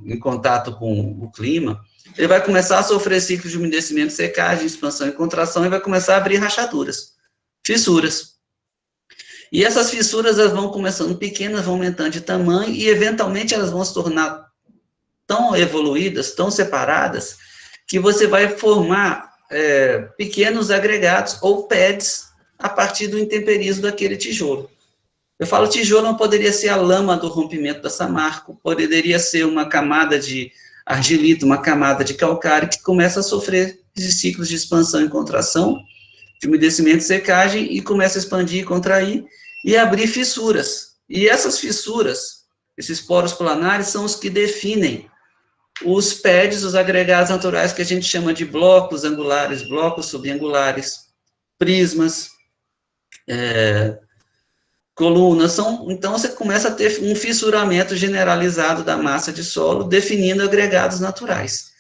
em contato com o clima, ele vai começar a sofrer ciclos de umedecimento, secagem, expansão e contração, e vai começar a abrir rachaduras, fissuras. E essas fissuras, elas vão começando pequenas, vão aumentando de tamanho, e eventualmente elas vão se tornar tão evoluídas, tão separadas, que você vai formar pequenos agregados, ou pads, a partir do intemperismo daquele tijolo. Eu falo tijolo, não poderia ser a lama do rompimento da Samarco, poderia ser uma camada de argilito, uma camada de calcário, que começa a sofrer de ciclos de expansão e contração, de umedecimento e secagem, e começa a expandir e contrair, e abrir fissuras. E essas fissuras, esses poros planares, são os que definem os pads, os agregados naturais, que a gente chama de blocos angulares, blocos subangulares, prismas, colunas. Então, você começa a ter um fissuramento generalizado da massa de solo, definindo agregados naturais.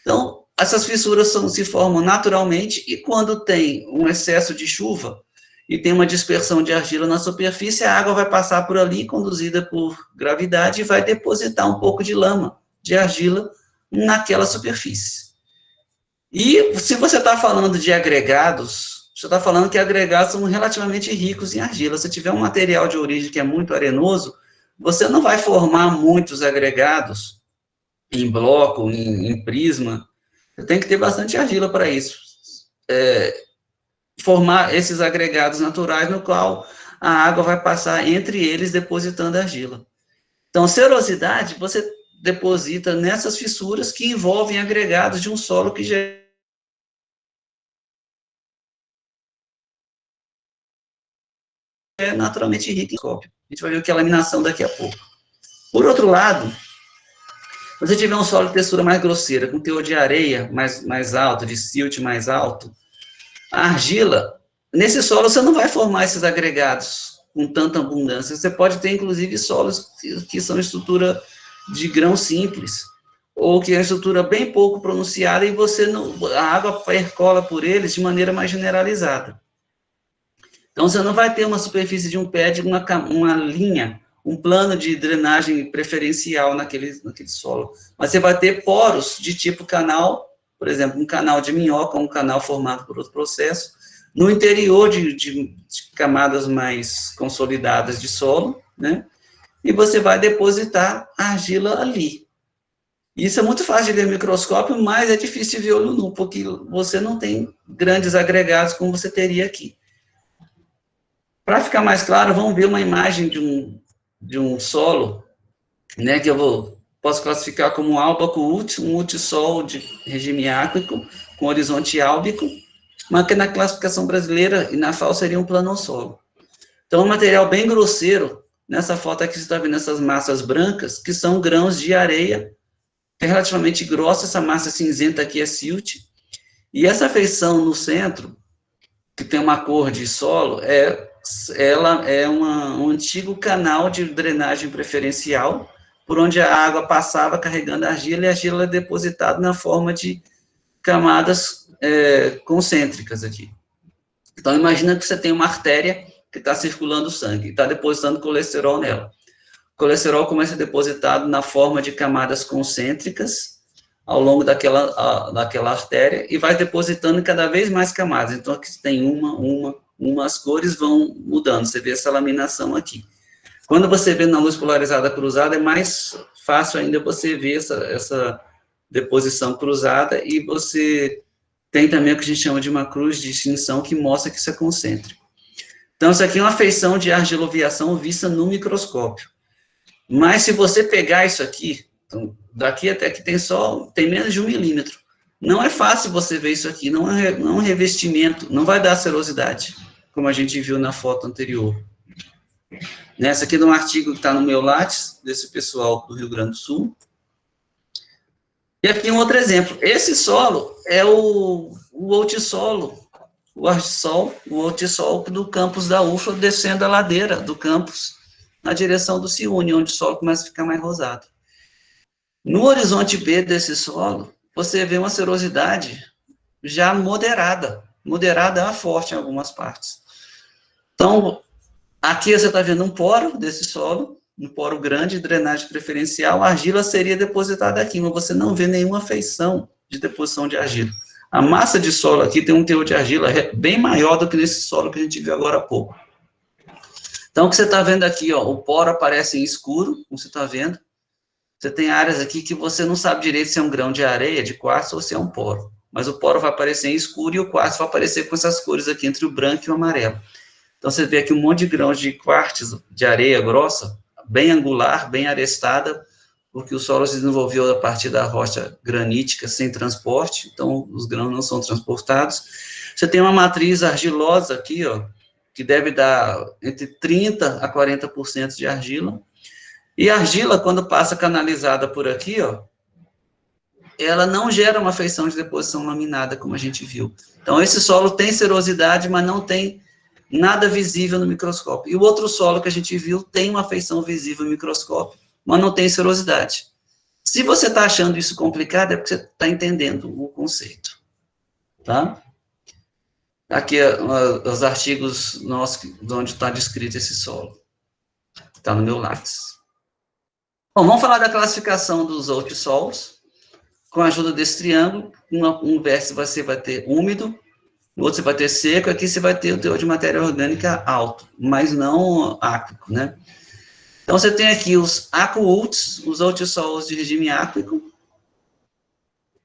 Então, essas fissuras se formam naturalmente, e quando tem um excesso de chuva, e tem uma dispersão de argila na superfície, a água vai passar por ali, conduzida por gravidade, e vai depositar um pouco de lama, de argila, naquela superfície. E se você está falando de agregados, você está falando que agregados são relativamente ricos em argila. Se tiver um material de origem que é muito arenoso, você não vai formar muitos agregados em bloco, em prisma. Você tem que ter bastante argila para isso. Formar esses agregados naturais, no qual a água vai passar entre eles, depositando argila. Então, serosidade, você deposita nessas fissuras que envolvem agregados de um solo que já é naturalmente rico em cópio. A gente vai ver o que é laminação daqui a pouco. Por outro lado, se você tiver um solo de textura mais grosseira, com teor de areia mais alto, de silt mais alto, a argila, nesse solo você não vai formar esses agregados com tanta abundância. Você pode ter, inclusive, solos que são estrutura de grão simples, ou que é uma estrutura bem pouco pronunciada, e a água percola por eles de maneira mais generalizada. Então, você não vai ter uma superfície de um pad, uma linha, um plano de drenagem preferencial naquele solo. Mas você vai ter poros de tipo canal, por exemplo, um canal de minhoca, um canal formado por outro processo, no interior de camadas mais consolidadas de solo, né? E você vai depositar a argila ali. Isso é muito fácil de ver no microscópio, mas é difícil de ver olho nu, porque você não tem grandes agregados como você teria aqui. Para ficar mais claro, vamos ver uma imagem de um solo, né, que posso classificar como um álbaco-ult, um ultissol de regime áquico, com horizonte álbico, mas que na classificação brasileira e na FAO seria um planossolo. Então, um material bem grosseiro. Nessa foto aqui você está vendo essas massas brancas, que são grãos de areia, que é relativamente grossa. Essa massa cinzenta aqui é silt, e essa feição no centro, que tem uma cor de solo, ela é um antigo canal de drenagem preferencial, por onde a água passava carregando a argila, e a argila é depositada na forma de camadas concêntricas aqui. Então, imagina que você tem uma artéria que está circulando sangue, está depositando colesterol nela. O colesterol começa a ser depositado na forma de camadas concêntricas ao longo daquela artéria, e vai depositando em cada vez mais camadas. Então, aqui tem as cores vão mudando, você vê essa laminação aqui. Quando você vê na luz polarizada cruzada, é mais fácil ainda você ver essa deposição cruzada, e você tem também o que a gente chama de uma cruz de extinção, que mostra que isso é concêntrico. Então, isso aqui é uma feição de argiloviação vista no microscópio. Mas, se você pegar isso aqui, então, daqui até aqui tem menos de 1 milímetro. Não é fácil você ver isso aqui, não é um revestimento, não vai dar serosidade, como a gente viu na foto anterior. Essa aqui é de um artigo que está no meu Lattes, desse pessoal do Rio Grande do Sul. E aqui um outro exemplo. Esse solo é o outissolo o ortisol do campus da UFA, descendo a ladeira do campus, na direção do Ciúne, onde o solo começa a ficar mais rosado. No horizonte B desse solo, você vê uma serosidade já moderada a forte em algumas partes. Então, aqui você está vendo um poro desse solo, um poro grande, drenagem preferencial, a argila seria depositada aqui, mas você não vê nenhuma feição de deposição de argila. A massa de solo aqui tem um teor de argila bem maior do que nesse solo que a gente viu agora há pouco. Então, o que você está vendo aqui, ó, o poro aparece em escuro, como você está vendo. Você tem áreas aqui que você não sabe direito se é um grão de areia, de quartzo, ou se é um poro. Mas o poro vai aparecer em escuro e o quartzo vai aparecer com essas cores aqui, entre o branco e o amarelo. Então, você vê aqui um monte de grãos de quartzo, de areia grossa, bem angular, bem arestada, porque o solo se desenvolveu a partir da rocha granítica sem transporte, então os grãos não são transportados. Você tem uma matriz argilosa aqui, ó, que deve dar entre 30% a 40% de argila. E a argila, quando passa canalizada por aqui, ó, ela não gera uma feição de deposição laminada, como a gente viu. Então, esse solo tem serosidade, mas não tem nada visível no microscópio. E o outro solo que a gente viu tem uma feição visível no microscópio, mas não tem serosidade. Se você está achando isso complicado, é porque você está entendendo o conceito. Tá? Aqui, os artigos nossos, onde está descrito esse solo. Está no meu lápis. Bom, vamos falar da classificação dos ortissols. Com a ajuda desse triângulo, um vértice você vai ter úmido, no outro você vai ter seco, aqui você vai ter o teor de matéria orgânica alto, mas não áquico, né? Então, você tem aqui os aqueous, os ortissols de regime áquico,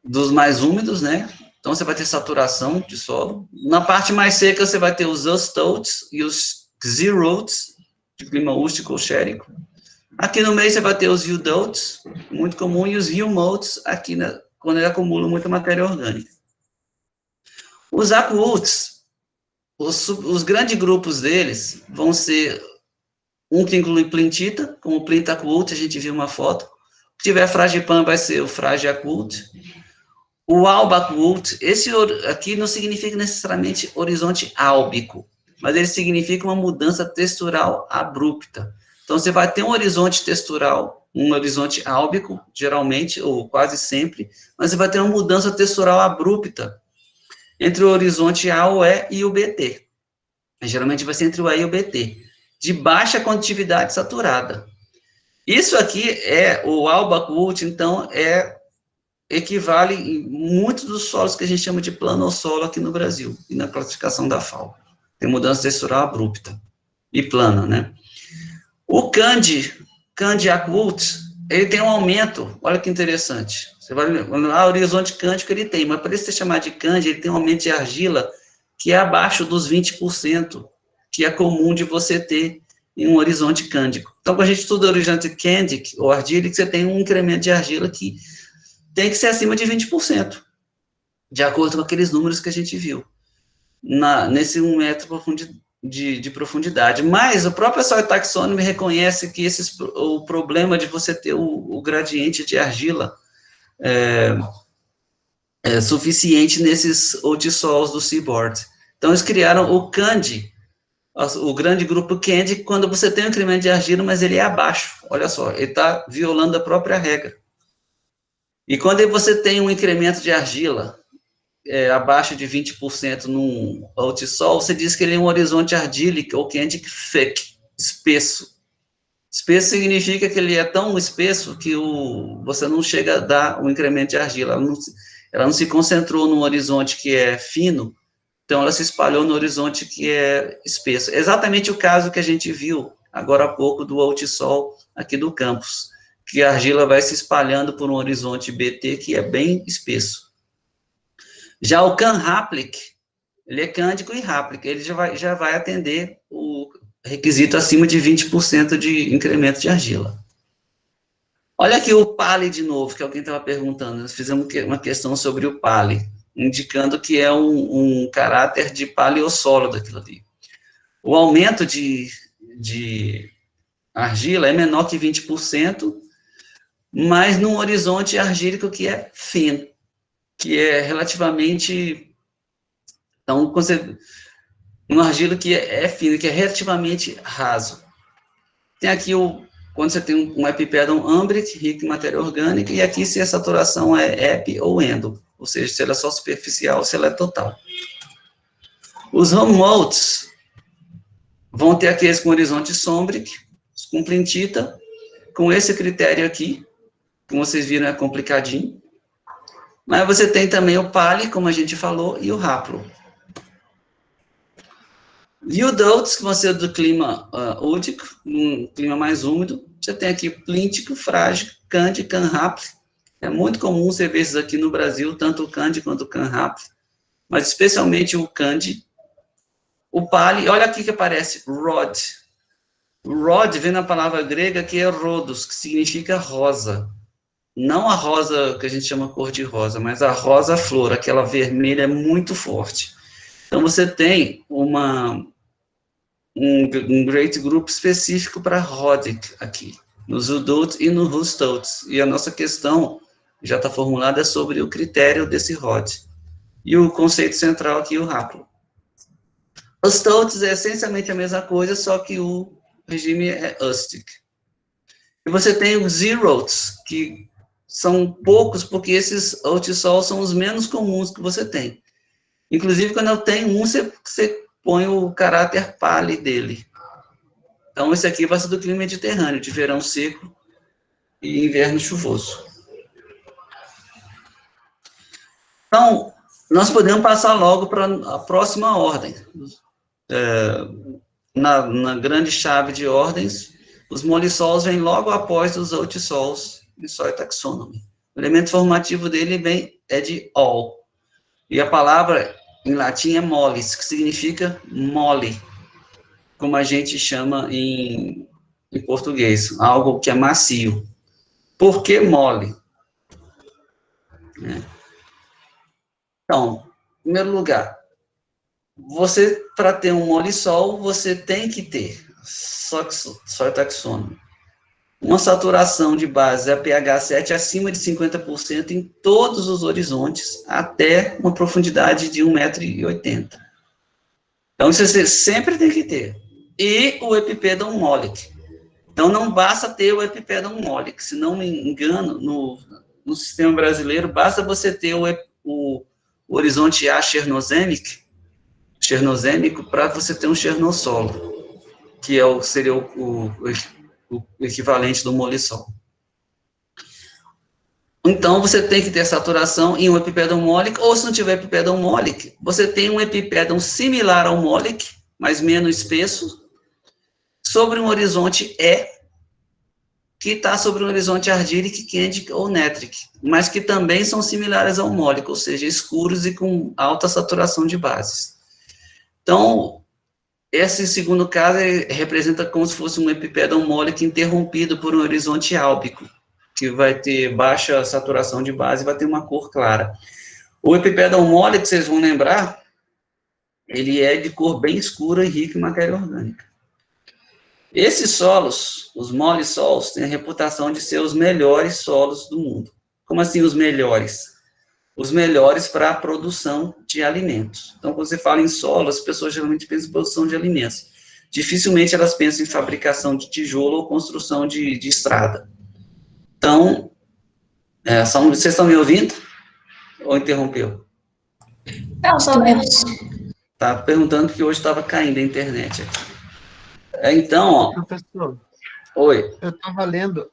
dos mais úmidos, né? Então, você vai ter saturação de solo. Na parte mais seca, você vai ter os astotes e os xerotes, de clima rústico ou xérico. Aqui no meio você vai ter os eudotes, muito comum, e os humotes, aqui quando ele acumula muita matéria orgânica. Os aqueous, os grandes grupos deles vão ser um que inclui plintita, como o plintaqueous, a gente viu uma foto. Se tiver fragipan, vai ser o fragiaqueous. O albaqueous, esse aqui não significa necessariamente horizonte álbico, mas ele significa uma mudança textural abrupta. Então, você vai ter um horizonte textural, um horizonte álbico, geralmente, ou quase sempre, mas você vai ter uma mudança textural abrupta entre o horizonte A, o E e o BT. Geralmente vai ser entre o E e o BT, de baixa condutividade saturada. Isso aqui é o albaqueous, então, equivale em muitos dos solos que a gente chama de planossolo aqui no Brasil, e na classificação da FAO. Tem mudança textural abrupta e plana, né? O Candiaqueous, ele tem um aumento, olha que interessante. Você vai lá, o horizonte cândico ele tem, mas para ele ser chamado de Candi, ele tem um aumento de argila que é abaixo dos 20%, que é comum de você ter em um horizonte cândico. Então, quando a gente estuda o horizonte cândico ou ardílico, você tem um incremento de argila que tem que ser acima de 20%, de acordo com aqueles números que a gente viu, nesse 1 metro de profundidade. Mas o próprio Soil Taxonomy reconhece que o problema de você ter o gradiente de argila é suficiente nesses ortissols do seaboard. Então, eles criaram o Candi, o grande grupo Candi, quando você tem um incremento de argila, mas ele é abaixo. Olha só, ele está violando a própria regra. E quando você tem um incremento de argila abaixo de 20% num ortissol, você diz que ele é um horizonte ardílico, ou candic thick, espesso. Espesso significa que ele é tão espesso que você não chega a dar um incremento de argila. Ela não se concentrou num horizonte que é fino, então ela se espalhou no horizonte que é espesso. É exatamente o caso que a gente viu agora há pouco do ortissol aqui do campus, que a argila vai se espalhando por um horizonte BT que é bem espesso. Já o Canhaplic, ele é cândico e ráplico, ele já vai atender o requisito acima de 20% de incremento de argila. Olha aqui o Pali de novo, que alguém estava perguntando, nós fizemos uma questão sobre o Pali, indicando que é um caráter de paleossolo daquilo ali. O aumento de argila é menor que 20%, mas num horizonte argílico que é fino, que é relativamente Então, um argilo que é fino, que é relativamente raso. Tem aqui quando você tem um epipedon ambrit, rico em matéria orgânica, e aqui se a saturação é epi ou endo, ou seja, se ela é só superficial ou se ela é total. Os homotes vão ter aqueles com horizonte sombric, com plintita, com esse critério aqui, como vocês viram, é complicadinho. Mas você tem também o pali, como a gente falou, e o haplo. E o Dotes, que vão ser do clima údico, um clima mais úmido. Você tem aqui plíntico, frágil, cande, canhapre. É muito comum você ver esses aqui no Brasil, tanto o cande quanto o canhapre, mas especialmente o cande. O pali, olha aqui que aparece, rod. Rod vem na palavra grega que é rhodos, que significa rosa. Não a rosa que a gente chama cor de rosa, mas a rosa flor, aquela vermelha muito forte. Então você tem um great group específico para rhodic aqui, no Zudot e no Rustotes. E a nossa questão já está formulada é sobre o critério desse rod. E o conceito central aqui, o haplo. Os Totes é essencialmente a mesma coisa, só que o regime é ustic. E você tem os zerotes, que são poucos, porque esses outisols são os menos comuns que você tem. Inclusive, quando eu tenho um, você põe o caráter pali dele. Então, esse aqui vai ser do clima mediterrâneo, de verão seco e inverno chuvoso. Então, nós podemos passar logo para a próxima ordem. Na grande chave de ordens, os molissols vêm logo após os outissols em Soil Taxonomy. O elemento formativo dele é de ol. E a palavra em latim é molis, que significa mole, como a gente chama em português, algo que é macio. Por que mole? Então, em primeiro lugar, você, para ter um molissol, você tem que ter, Soil Taxonomy, uma saturação de base a pH 7 acima de 50% em todos os horizontes, até uma profundidade de 1,80 m. Então, isso você sempre tem que ter. E o Epipedon molic. Então, não basta ter o Epipedon molic. Se não me engano, no sistema brasileiro, basta você ter o horizonte A chernozêmico para você ter um chernossolo, que seria o equivalente do molissol. Então, você tem que ter saturação em um epipedon molic, ou se não tiver epipedon molic, você tem um epipedon similar ao molic, mas menos espesso, sobre um horizonte E, que está sobre um horizonte ardíric, candic ou nétric, mas que também são similares ao molic, ou seja, escuros e com alta saturação de bases. Então, esse segundo caso representa como se fosse um epipedon molic interrompido por um horizonte álbico, que vai ter baixa saturação de base e vai ter uma cor clara. O epipedon molic, vocês vão lembrar, ele é de cor bem escura e rico em matéria orgânica. Esses solos, os molissols, têm a reputação de ser os melhores solos do mundo. Como assim os melhores? Os melhores para a produção de alimentos. Então, quando você fala em solo, as pessoas geralmente pensam em produção de alimentos. Dificilmente elas pensam em fabricação de tijolo ou construção de estrada. Então, vocês estão me ouvindo? Ou interrompeu? Não, Estamos. Tá perguntando que hoje estava caindo a internet aqui. Então, ó. Professor, Oi. eu estava lendo,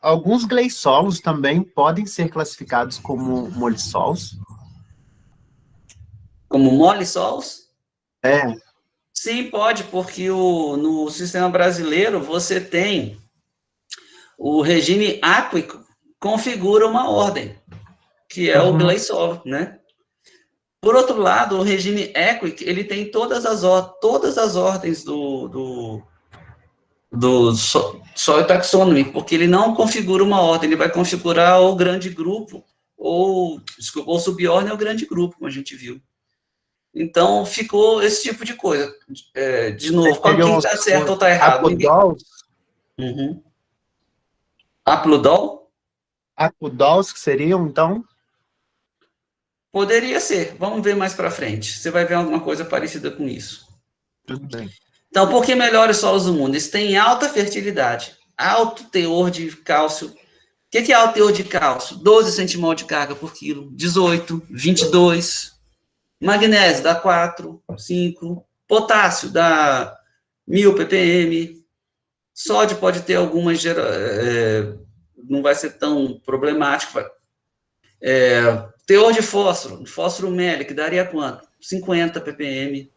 alguns gleisolos também podem ser classificados como molissols? Como molissols? É. Sim, pode, porque no sistema brasileiro você tem o regime áquico configura uma ordem, que é o gleissol, né? Por outro lado, o regime équico, ele tem todas as ordens do Soil Taxonomy, porque ele não configura uma ordem, ele vai configurar o grande grupo, ou subordem ao grande grupo, como a gente viu. Então, ficou esse tipo de coisa. De novo, quem está certo ou está errado? Apodols? Apludol? Apodols que seriam, então? Poderia ser. Vamos ver mais para frente. Você vai ver alguma coisa parecida com isso. Tudo bem. Então, por que melhores solos do mundo? Eles têm alta fertilidade, alto teor de cálcio. O que é alto teor de cálcio? 12 centimol de carga por quilo, 18, 22. Magnésio dá 4, 5. Potássio dá 1000 ppm. Sódio pode ter algumas, não vai ser tão problemático. Teor de fósforo mele, que daria quanto? 50 ppm.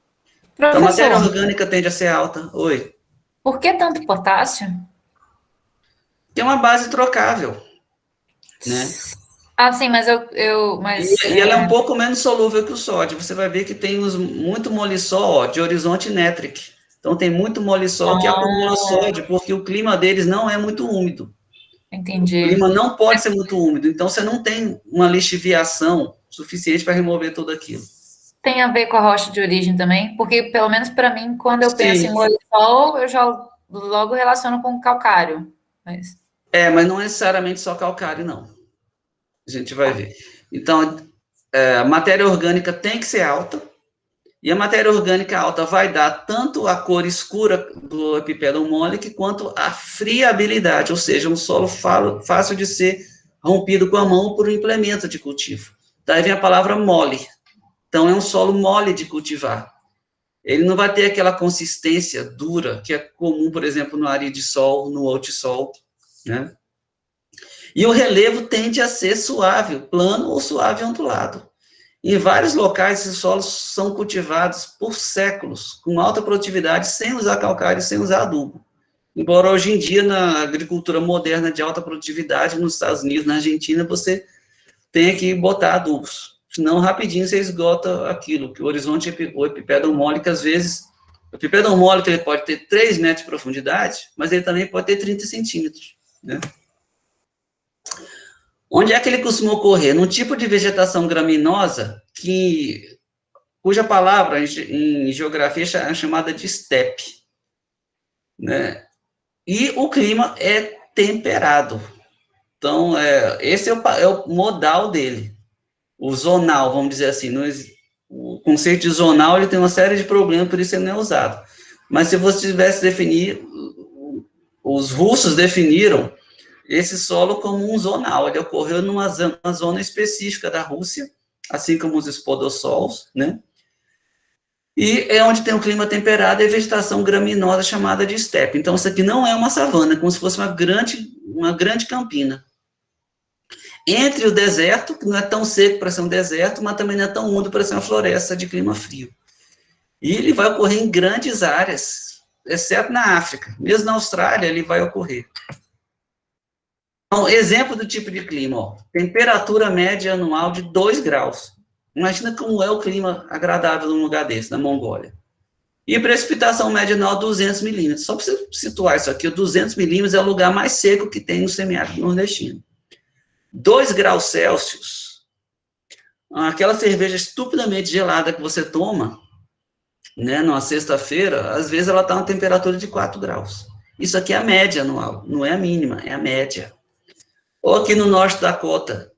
Então, a matéria orgânica tende a ser alta. Oi. Por que tanto potássio? Que é uma base trocável, né? Ah, sim, mas E ela é um pouco menos solúvel que o sódio. Você vai ver que tem muito molissol de horizonte nétric. Então, tem muito molissol que acumula sódio, porque o clima deles não é muito úmido. Entendi. O clima não pode ser muito úmido. Então, você não tem uma lixiviação suficiente para remover tudo aquilo. Tem a ver com a rocha de origem também? Porque, pelo menos para mim, quando eu penso em molissol, eu já logo relaciono com calcário. Mas não necessariamente só calcário, não. A gente vai ver. Então, a matéria orgânica tem que ser alta, e a matéria orgânica alta vai dar tanto a cor escura do epipedon molic, quanto a friabilidade, ou seja, um solo fácil de ser rompido com a mão por um implemento de cultivo. Daí vem a palavra mole. Então, é um solo mole de cultivar. Ele não vai ter aquela consistência dura, que é comum, por exemplo, no aridissol, no outsol, né? E o relevo tende a ser suave, plano ou suave ondulado. Em vários locais, esses solos são cultivados por séculos, com alta produtividade, sem usar calcário, sem usar adubo. Embora hoje em dia, na agricultura moderna de alta produtividade, nos Estados Unidos, na Argentina, você tenha que botar adubos. Senão, rapidinho, você esgota aquilo, que o horizonte, o epipedon molic, às vezes, o epipedon molic, ele pode ter 3 metros de profundidade, mas ele também pode ter 30 centímetros, né? Onde é que ele costuma ocorrer? Num tipo de vegetação graminosa, cuja palavra em geografia é chamada de estepe, né? E o clima é temperado. Então, esse é o modal dele. O zonal, vamos dizer assim. O conceito de zonal, ele tem uma série de problemas, por isso ele não é usado. Mas se você tivesse definir, os russos definiram esse solo como um zonal. Ele ocorreu numa zona específica da Rússia, assim como os spodossols, né? E é onde tem um clima temperado e vegetação graminosa chamada de estepe. Então, isso aqui não é uma savana, é como se fosse uma grande campina. Entre o deserto, que não é tão seco para ser um deserto, mas também não é tão úmido para ser uma floresta de clima frio. E ele vai ocorrer em grandes áreas, exceto na África. Mesmo na Austrália, ele vai ocorrer. Então, exemplo do tipo de clima, ó, temperatura média anual de 2 graus. Imagina como é o clima agradável num lugar desse, na Mongólia. E precipitação média anual 200 milímetros. Só para você situar isso aqui, o 200 milímetros é o lugar mais seco que tem no semiárido nordestino. 2 graus Celsius, aquela cerveja estupidamente gelada que você toma, né, numa sexta-feira, às vezes ela está na temperatura de 4 graus. Isso aqui é a média anual, não é a mínima, é a média. Ou aqui no norte da Dakota,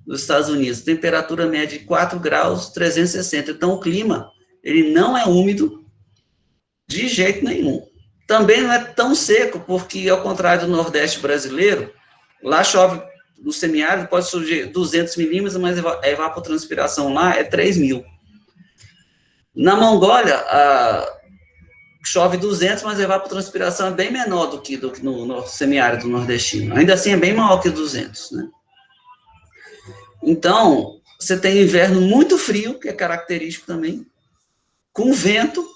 dos Estados Unidos, temperatura média de 4 graus, 360. Então, o clima, ele não é úmido de jeito nenhum. Também não é tão seco, porque, ao contrário do Nordeste brasileiro, lá chove, no semiárido, pode surgir 200 milímetros, mas a evapotranspiração lá é 3.000. Na Mongólia, chove 200, mas a evapotranspiração é bem menor do que no semiárido nordestino. Ainda assim, é bem maior que 200, né? Então, você tem inverno muito frio, que é característico também, com vento,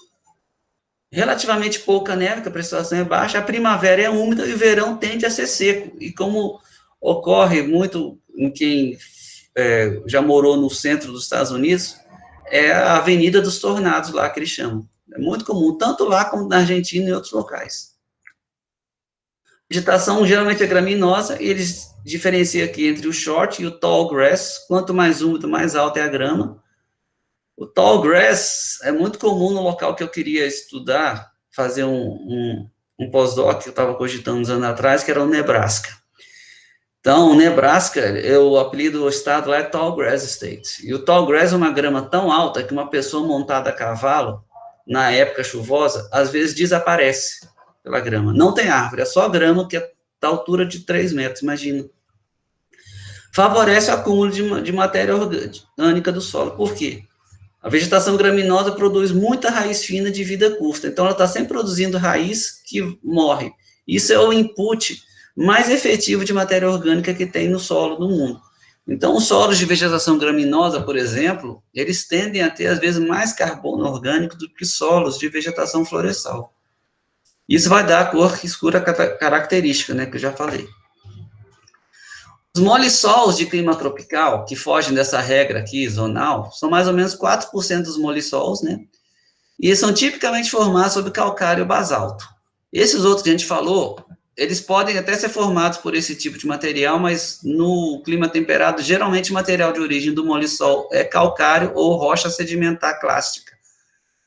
relativamente pouca neve, que a precipitação é baixa, a primavera é úmida e o verão tende a ser seco. E como ocorre muito em quem já morou no centro dos Estados Unidos, é a Avenida dos Tornados, lá que eles chamam. É muito comum, tanto lá como na Argentina e em outros locais. A vegetação geralmente é graminosa, e eles diferenciam aqui entre o short e o tall grass. Quanto mais úmido, mais alta é a grama. O tall grass é muito comum no local que eu queria estudar, fazer um pós-doc que eu estava cogitando uns anos atrás, que era o Nebraska. Então, Nebraska, o apelido do estado lá é Tall Grass State. E o Tall Grass é uma grama tão alta que uma pessoa montada a cavalo, na época chuvosa, às vezes desaparece pela grama. Não tem árvore, é só grama que é da altura de 3 metros, imagina. Favorece o acúmulo de matéria orgânica do solo. Por quê? A vegetação graminosa produz muita raiz fina de vida curta, então ela está sempre produzindo raiz que morre. Isso é o input mais efetivo de matéria orgânica que tem no solo do mundo. Então, os solos de vegetação graminosa, por exemplo, eles tendem a ter, às vezes, mais carbono orgânico do que solos de vegetação florestal. Isso vai dar a cor escura característica, né, que eu já falei. Os molissols de clima tropical, que fogem dessa regra aqui, zonal, são mais ou menos 4% dos molissols, né? E são tipicamente formados sobre calcário basalto. Esses outros que a gente falou, eles podem até ser formados por esse tipo de material, mas no clima temperado, geralmente o material de origem do molissol é calcário ou rocha sedimentar clássica,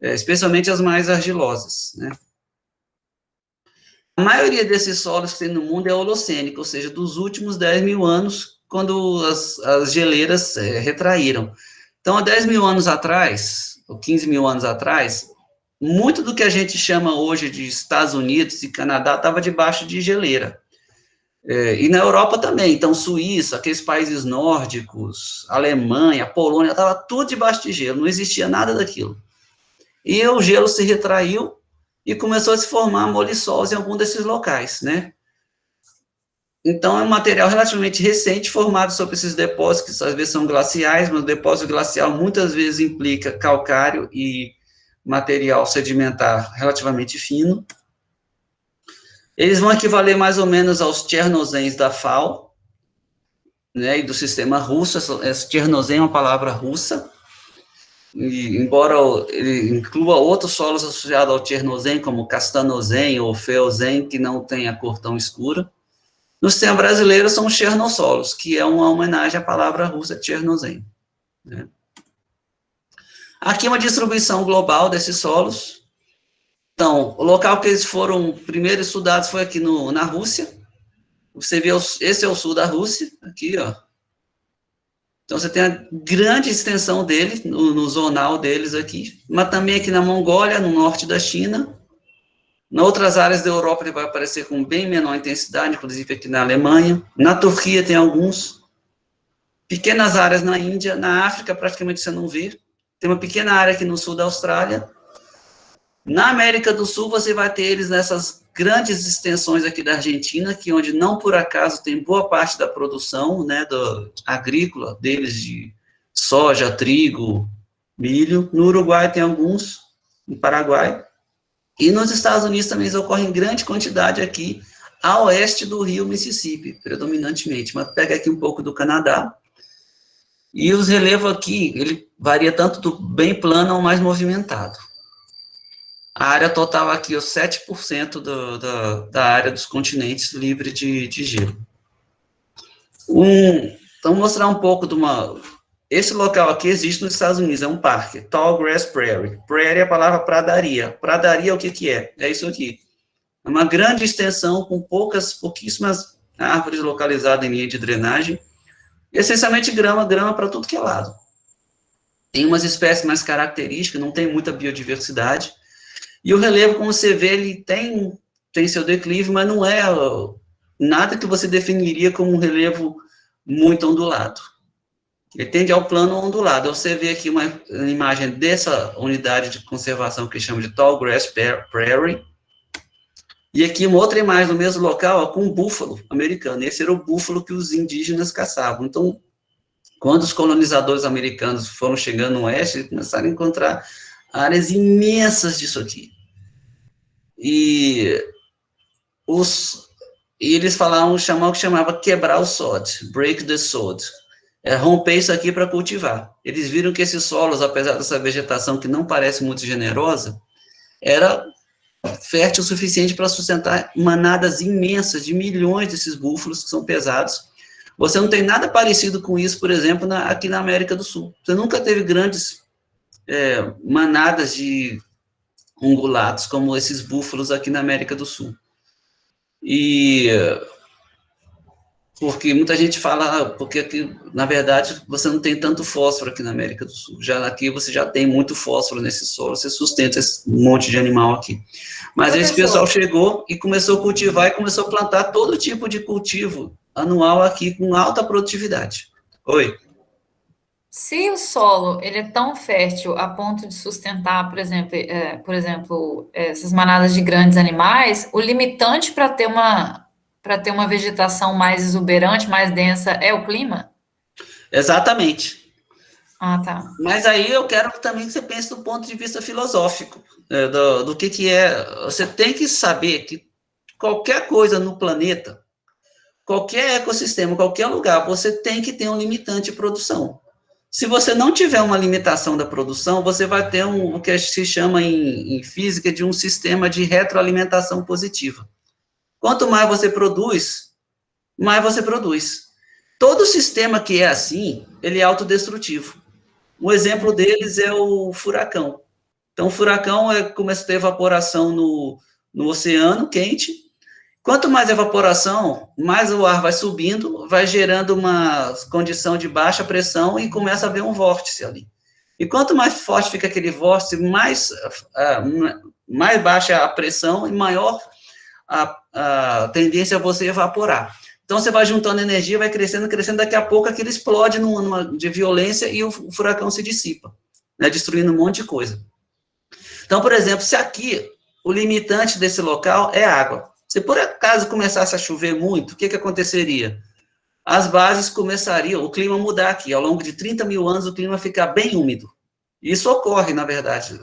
especialmente as mais argilosas, né? A maioria desses solos que tem no mundo é holocênico, ou seja, dos últimos 10 mil anos, quando as geleiras retraíram. Então, há 10 mil anos atrás, ou 15 mil anos atrás, muito do que a gente chama hoje de Estados Unidos e Canadá estava debaixo de geleira. E na Europa também, então, Suíça, aqueles países nórdicos, Alemanha, Polônia, estava tudo debaixo de gelo, não existia nada daquilo. E o gelo se retraiu, e começou a se formar molissols em algum desses locais, né? Então, é um material relativamente recente, formado sobre esses depósitos, que às vezes são glaciais, mas o depósito glacial muitas vezes implica calcário e material sedimentar relativamente fino. Eles vão equivaler mais ou menos aos chernozéns da FAO, né, e do sistema russo. Esse chernozém é uma palavra russa, e, embora ele inclua outros solos associados ao chernozem, como castanozem ou feozem, que não tem a cor tão escura, no sistema brasileiro são os chernossolos, que é uma homenagem à palavra russa chernozem, né? Aqui é uma distribuição global desses solos. Então, o local que eles foram primeiro estudados foi aqui na Rússia. Você vê, esse é o sul da Rússia, aqui, ó. Então, você tem a grande extensão dele, no zonal deles aqui, mas também aqui na Mongólia, no norte da China. Em outras áreas da Europa, ele vai aparecer com bem menor intensidade, inclusive aqui na Alemanha. Na Turquia tem alguns. Pequenas áreas na Índia. Na África, praticamente você não vê. Tem uma pequena área aqui no sul da Austrália. Na América do Sul, você vai ter eles nessas grandes extensões aqui da Argentina, que onde não por acaso tem boa parte da produção, né, agrícola deles, de soja, trigo, milho. No Uruguai tem alguns, no Paraguai. E nos Estados Unidos também eles ocorrem em grande quantidade aqui, a oeste do rio Mississippi, predominantemente. Mas pega aqui um pouco do Canadá. E os relevos aqui, ele varia tanto do bem plano ao mais movimentado. A área total aqui, os 7% da área dos continentes livre de gelo. Então, mostrar um pouco de uma... Esse local aqui existe nos Estados Unidos, é um parque, Tall Grass Prairie. Prairie é a palavra pradaria. Pradaria, o que é? É isso aqui. É uma grande extensão com pouquíssimas árvores localizadas em linha de drenagem. Essencialmente grama para tudo que é lado. Tem umas espécies mais características, não tem muita biodiversidade. E o relevo, como você vê, ele tem seu declive, mas não é nada que você definiria como um relevo muito ondulado. Ele tende ao plano ondulado. Você vê aqui uma imagem dessa unidade de conservação que chama de Tall Grass Prairie. E aqui uma outra imagem do mesmo local, ó, com um búfalo americano. Esse era o búfalo que os indígenas caçavam. Então, quando os colonizadores americanos foram chegando no oeste, eles começaram a encontrar áreas imensas disso aqui. E eles chamavam o que chamava quebrar o sod, break the sod. Romper isso aqui para cultivar. Eles viram que esses solos, apesar dessa vegetação que não parece muito generosa, era fértil o suficiente para sustentar manadas imensas de milhões desses búfalos que são pesados. Você não tem nada parecido com isso, por exemplo, aqui na América do Sul. Você nunca teve grandes manadas de ungulados como esses búfalos aqui na América do Sul. E Porque muita gente fala, porque aqui, na verdade, você não tem tanto fósforo aqui na América do Sul. Já aqui você já tem muito fósforo nesse solo, você sustenta esse monte de animal aqui. Mas esse pessoal chegou e começou a cultivar e começou a plantar todo tipo de cultivo anual aqui com alta produtividade. Oi. Se o solo ele é tão fértil a ponto de sustentar, por exemplo, essas manadas de grandes animais, o limitante para ter uma vegetação mais exuberante, mais densa, é o clima? Exatamente. Ah, tá. Mas aí eu quero também que você pense do ponto de vista filosófico, do que é. Você tem que saber que qualquer coisa no planeta, qualquer ecossistema, qualquer lugar, você tem que ter um limitante de produção. Se você não tiver uma limitação da produção, você vai ter o que se chama em física de um sistema de retroalimentação positiva. Quanto mais você produz, mais você produz. Todo sistema que é assim, ele é autodestrutivo. Um exemplo deles é o furacão. Então, o furacão começa a ter evaporação no oceano quente. Quanto mais evaporação, mais o ar vai subindo, vai gerando uma condição de baixa pressão e começa a haver um vórtice ali. E quanto mais forte fica aquele vórtice, mais baixa a pressão e maior a tendência a você evaporar. Então, você vai juntando energia, vai crescendo, crescendo, daqui a pouco aquilo explode de violência e o furacão se dissipa, né, destruindo um monte de coisa. Então, por exemplo, se aqui o limitante desse local é água, se por acaso começasse a chover muito, o que aconteceria? As bases começariam, o clima mudar aqui, ao longo de 30 mil anos o clima ficar bem úmido. Isso ocorre, na verdade,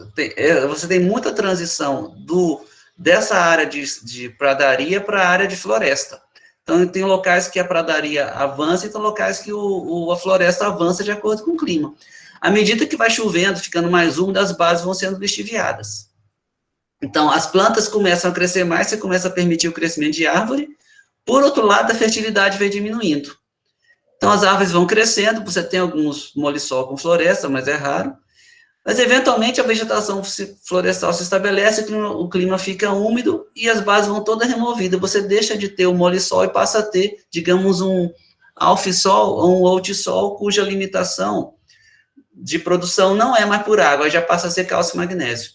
você tem muita transição dessa área de pradaria para a área de floresta. Então, tem locais que a pradaria avança e tem locais que a floresta avança de acordo com o clima. À medida que vai chovendo, ficando mais úmido, as bases vão sendo lixiviadas. Então, as plantas começam a crescer mais, você começa a permitir o crescimento de árvore. Por outro lado, a fertilidade vai diminuindo. Então, as árvores vão crescendo, você tem alguns molissol com floresta, mas é raro. Mas, eventualmente, a vegetação florestal se estabelece, o clima fica úmido e as bases vão todas removidas. Você deixa de ter o molissol e passa a ter, digamos, um alfissol ou um outissol, cuja limitação de produção não é mais por água, já passa a ser cálcio e magnésio.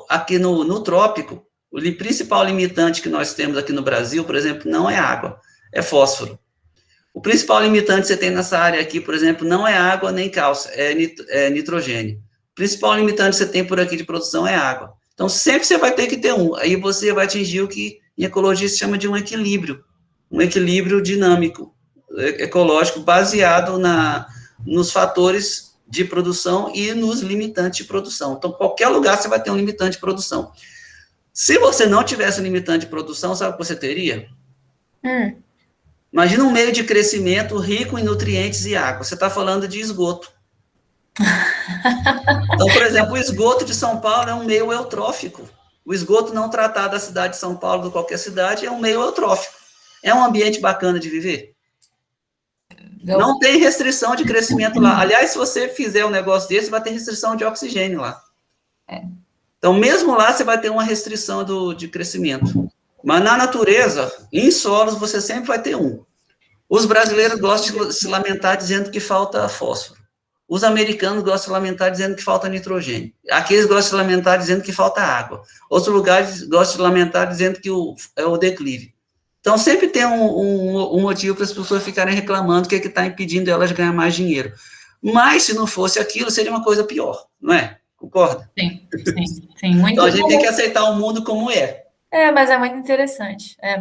Aqui no trópico, o principal limitante que nós temos aqui no Brasil, por exemplo, não é água, é fósforo. O principal limitante que você tem nessa área aqui, por exemplo, não é água nem cálcio, é nitrogênio. O principal limitante que você tem por aqui de produção é água. Então, sempre você vai ter que ter um. Aí você vai atingir o que em ecologia se chama de um equilíbrio dinâmico, ecológico, baseado nos fatores de produção e nos limitantes de produção. Então, qualquer lugar você vai ter um limitante de produção. Se você não tivesse um limitante de produção, sabe o que você teria? Imagina um meio de crescimento rico em nutrientes e água. Você está falando de esgoto. Então, por exemplo, o esgoto de São Paulo é um meio eutrófico. O esgoto não tratado da cidade de São Paulo, de qualquer cidade, é um meio eutrófico. É um ambiente bacana de viver? Não tem restrição de crescimento lá. Aliás, se você fizer um negócio desse, vai ter restrição de oxigênio lá. Então, mesmo lá, você vai ter uma restrição de crescimento. Mas na natureza, em solos, você sempre vai ter um. Os brasileiros gostam de se lamentar dizendo que falta fósforo. Os americanos gostam de se lamentar dizendo que falta nitrogênio. Aqueles gostam de se lamentar dizendo que falta água. Outros lugares gostam de lamentar dizendo que é o declive. Então, sempre tem um motivo para as pessoas ficarem reclamando que está impedindo elas de ganhar mais dinheiro. Mas, se não fosse aquilo, seria uma coisa pior, não é? Concorda? Sim. Muito então, a gente tem que aceitar o mundo como é. Mas é muito interessante. É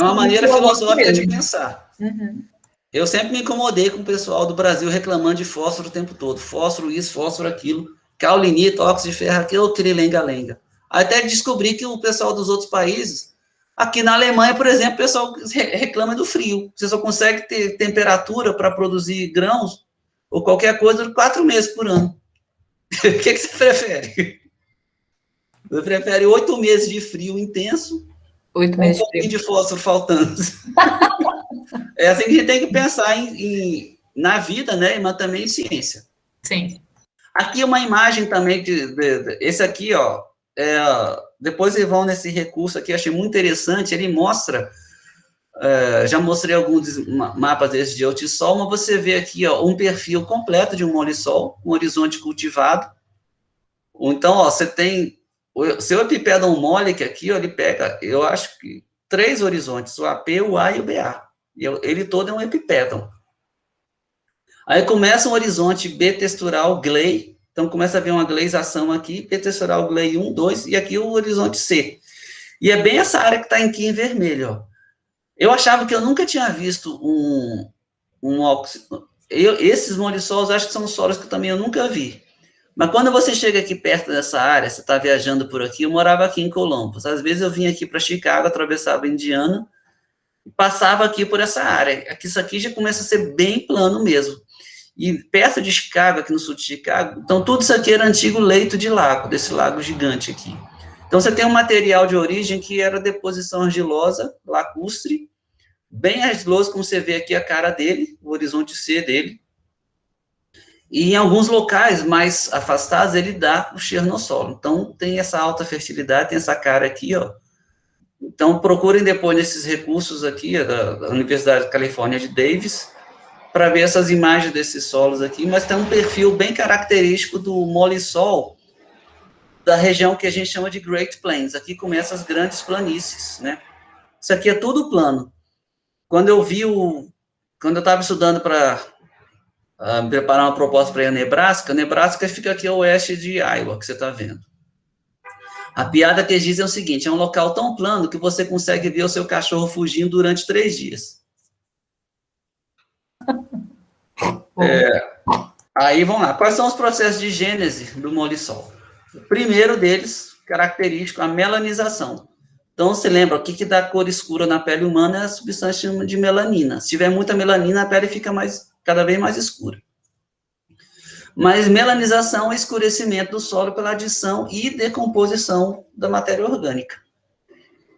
uma maneira filosófica de pensar. Eu sempre me incomodei com o pessoal do Brasil reclamando de fósforo o tempo todo. Fósforo isso, fósforo aquilo, caulinito, óxido de ferro, aquele lenga-lenga. Até descobri que o pessoal dos outros países, aqui na Alemanha, por exemplo, o pessoal reclama do frio. Você só consegue ter temperatura para produzir grãos ou qualquer coisa 4 meses por ano. O que você prefere? Você prefere 8 meses de frio intenso 8 meses com um pouquinho de fósforo faltando? É assim que a gente tem que pensar na vida, né? Mas também em ciência. Sim. Aqui uma imagem também, esse aqui, ó, depois eles vão nesse recurso aqui, achei muito interessante, ele mostra já mostrei alguns mapas desses de Altisol, mas você vê aqui, ó, um perfil completo de um molisol, um horizonte cultivado. Então, ó, você tem o seu epipedon mole, que aqui, ó, ele pega, eu acho que 3 horizontes, o AP, o A e o BA. E ele todo é um epipedon. Aí começa um horizonte B textural gley, então começa a ver uma gleização aqui, B textural gley 1, 2, e aqui o horizonte C. E é bem essa área que está aqui em vermelho, ó. Eu achava que eu nunca tinha visto esses molissols, acho que são solos que também eu nunca vi. Mas quando você chega aqui perto dessa área, você está viajando por aqui, eu morava aqui em Columbus. Às vezes eu vinha aqui para Chicago, atravessava a Indiana, e passava aqui por essa área. Aqui, isso aqui já começa a ser bem plano mesmo. E perto de Chicago, aqui no sul de Chicago, então tudo isso aqui era antigo leito de lago, desse lago gigante aqui. Então você tem um material de origem que era deposição argilosa, lacustre, bem argiloso, como você vê aqui a cara dele, o horizonte C dele. E em alguns locais mais afastados, ele dá o chernossolo. Então, tem essa alta fertilidade, tem essa cara aqui, ó. Então, procurem depois nesses recursos aqui, da Universidade da Califórnia de Davis, para ver essas imagens desses solos aqui, mas tem um perfil bem característico do molisol da região que a gente chama de Great Plains. Aqui começam as grandes planícies, né? Isso aqui é tudo plano. Quando eu estava estudando para preparar uma proposta para ir a Nebraska fica aqui ao oeste de Iowa, que você está vendo. A piada que eles dizem é o seguinte, é um local tão plano que você consegue ver o seu cachorro fugindo durante 3 dias. Aí, vamos lá. Quais são os processos de gênese do molisol? O primeiro deles, característico, a melanização. Então, você lembra, o que dá cor escura na pele humana é a substância de melanina. Se tiver muita melanina, a pele fica cada vez mais escura. Mas melanização é escurecimento do solo pela adição e decomposição da matéria orgânica.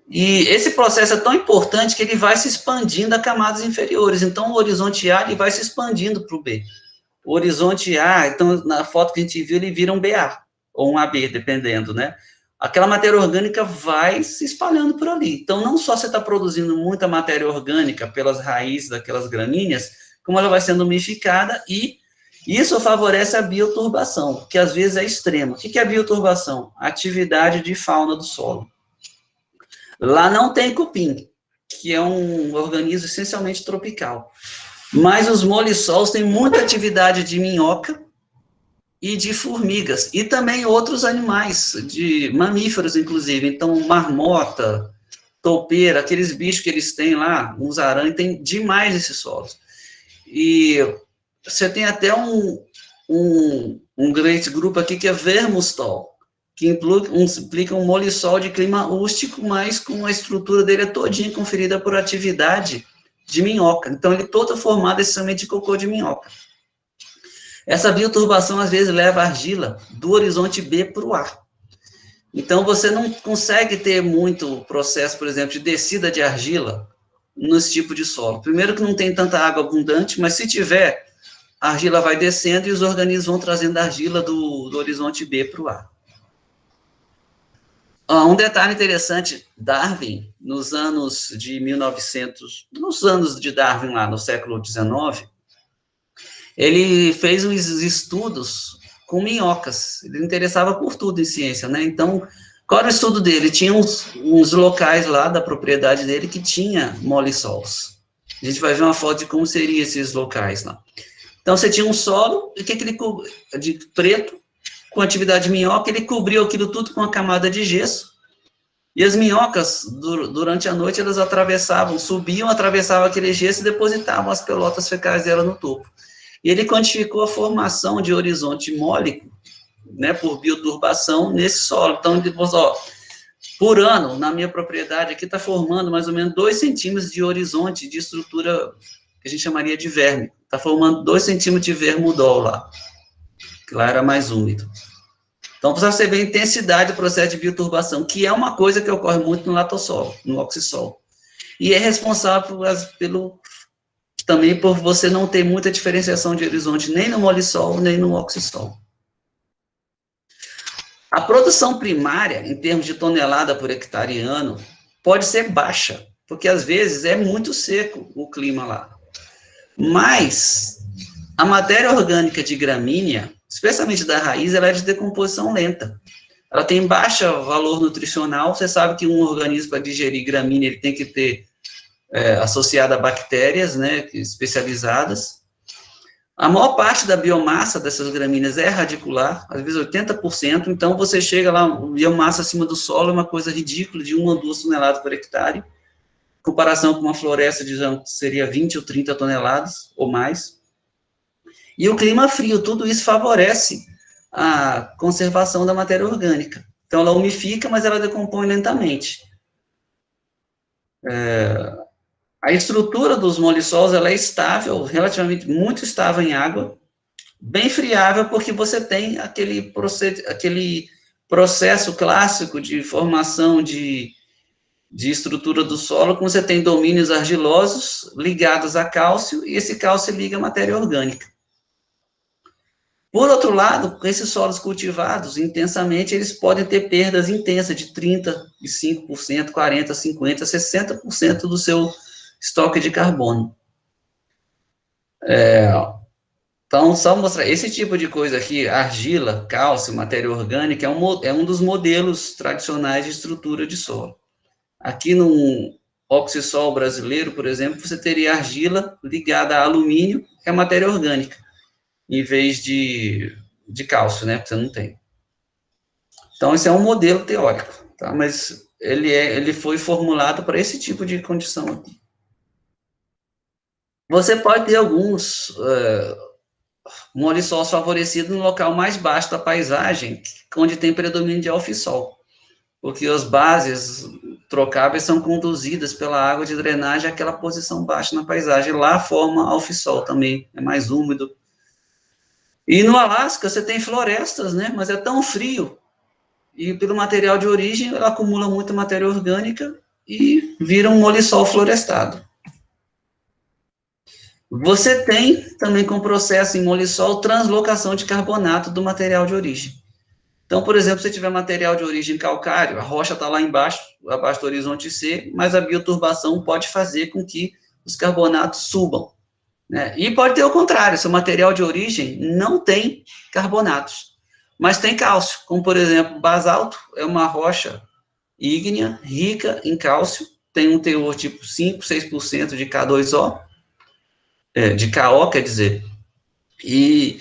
E esse processo é tão importante que ele vai se expandindo a camadas inferiores. Então, o horizonte A ele vai se expandindo para o B. O horizonte A, então, na foto que a gente viu, ele vira um BA, ou um AB, dependendo, né? Aquela matéria orgânica vai se espalhando por ali. Então, não só você está produzindo muita matéria orgânica pelas raízes daquelas gramíneas, como ela vai sendo umidificada e isso favorece a bioturbação, que às vezes é extrema. O que é a bioturbação? Atividade de fauna do solo. Lá não tem cupim, que é um organismo essencialmente tropical. Mas os molissols têm muita atividade de minhoca e de formigas, e também outros animais, de mamíferos, inclusive. Então, marmota, toupeira, aqueles bichos que eles têm lá, uns aranhas, tem demais nesses solos. E você tem até um grande grupo aqui que é vermustol, que implica um molisol de clima rústico, mas com a estrutura dele é todinha conferida por atividade de minhoca. Então, ele todo é formado essencialmente de cocô de minhoca. Essa bioturbação, às vezes, leva a argila do horizonte B para o A. Então, você não consegue ter muito processo, por exemplo, de descida de argila nesse tipo de solo. Primeiro que não tem tanta água abundante, mas se tiver, a argila vai descendo e os organismos vão trazendo a argila do horizonte B para o A. Um detalhe interessante, Darwin, nos anos de Darwin lá, no século XIX, ele fez uns estudos com minhocas, ele interessava por tudo em ciência, né? Então, qual era o estudo dele? Tinha uns locais lá da propriedade dele que tinha molissols. A gente vai ver uma foto de como seriam esses locais lá. Então, você tinha um solo, e de preto, com atividade de minhoca, ele cobriu aquilo tudo com uma camada de gesso, e as minhocas, durante a noite, elas subiam, atravessavam aquele gesso e depositavam as pelotas fecais dela no topo. E ele quantificou a formação de horizonte mólico, né, por bioturbação nesse solo. Então, depois, por ano, na minha propriedade aqui, está formando mais ou menos 2 centímetros de horizonte de estrutura que a gente chamaria de verme. Está formando 2 centímetros de vermudol lá, que lá era mais úmido. Então, para você ver a intensidade do processo de bioturbação, que é uma coisa que ocorre muito no latossolo, no oxissol. E é responsável também por você não ter muita diferenciação de horizonte nem no molisol, nem no oxissol. A produção primária, em termos de tonelada por hectare ano, pode ser baixa. porque às vezes é muito seco o clima lá. Mas a matéria orgânica de gramínea, especialmente da raiz, ela é de decomposição lenta. Ela tem baixo valor nutricional. Você sabe que um organismo, para digerir gramínea, ele tem que ter associado a bactérias, né, especializadas. A maior parte da biomassa dessas gramíneas é radicular, às vezes 80%, então você chega lá, biomassa acima do solo é uma coisa ridícula, de 1 ou 2 toneladas por hectare, em comparação com uma floresta de seria 20 ou 30 toneladas, ou mais. E o clima frio, tudo isso favorece a conservação da matéria orgânica. Então, ela umifica, mas ela decompõe lentamente. A estrutura dos molissols, ela é estável, relativamente muito estável em água, bem friável, porque você tem aquele processo clássico de formação de estrutura do solo, quando você tem domínios argilosos ligados a cálcio, e esse cálcio liga a matéria orgânica. Por outro lado, com esses solos cultivados intensamente, eles podem ter perdas intensas de 35%, 40%, 50%, 60% do seu estoque de carbono. Então, só mostrar, esse tipo de coisa aqui, argila, cálcio, matéria orgânica, é um dos modelos tradicionais de estrutura de solo. Aqui no oxissol brasileiro, por exemplo, você teria argila ligada a alumínio, que é matéria orgânica, em vez de cálcio, né, que você não tem. Então, esse é um modelo teórico, tá? Mas ele foi formulado para esse tipo de condição aqui. Você pode ter alguns molissols favorecidos no local mais baixo da paisagem, onde tem predomínio de alfissol, porque as bases trocáveis são conduzidas pela água de drenagem àquela posição baixa na paisagem. Lá forma alfissol também, é mais úmido. E no Alasca você tem florestas, né? Mas é tão frio, e pelo material de origem, ela acumula muita matéria orgânica e vira um molissol florestado. Você tem também com o processo em molissol translocação de carbonato do material de origem. Então, por exemplo, se tiver material de origem calcário, a rocha está lá embaixo, abaixo do horizonte C, mas a bioturbação pode fazer com que os carbonatos subam, né? E pode ter o contrário, se o material de origem não tem carbonatos, mas tem cálcio, como por exemplo, basalto é uma rocha ígnea, rica em cálcio, tem um teor tipo 5, 6% de K2O, de KO, quer dizer, e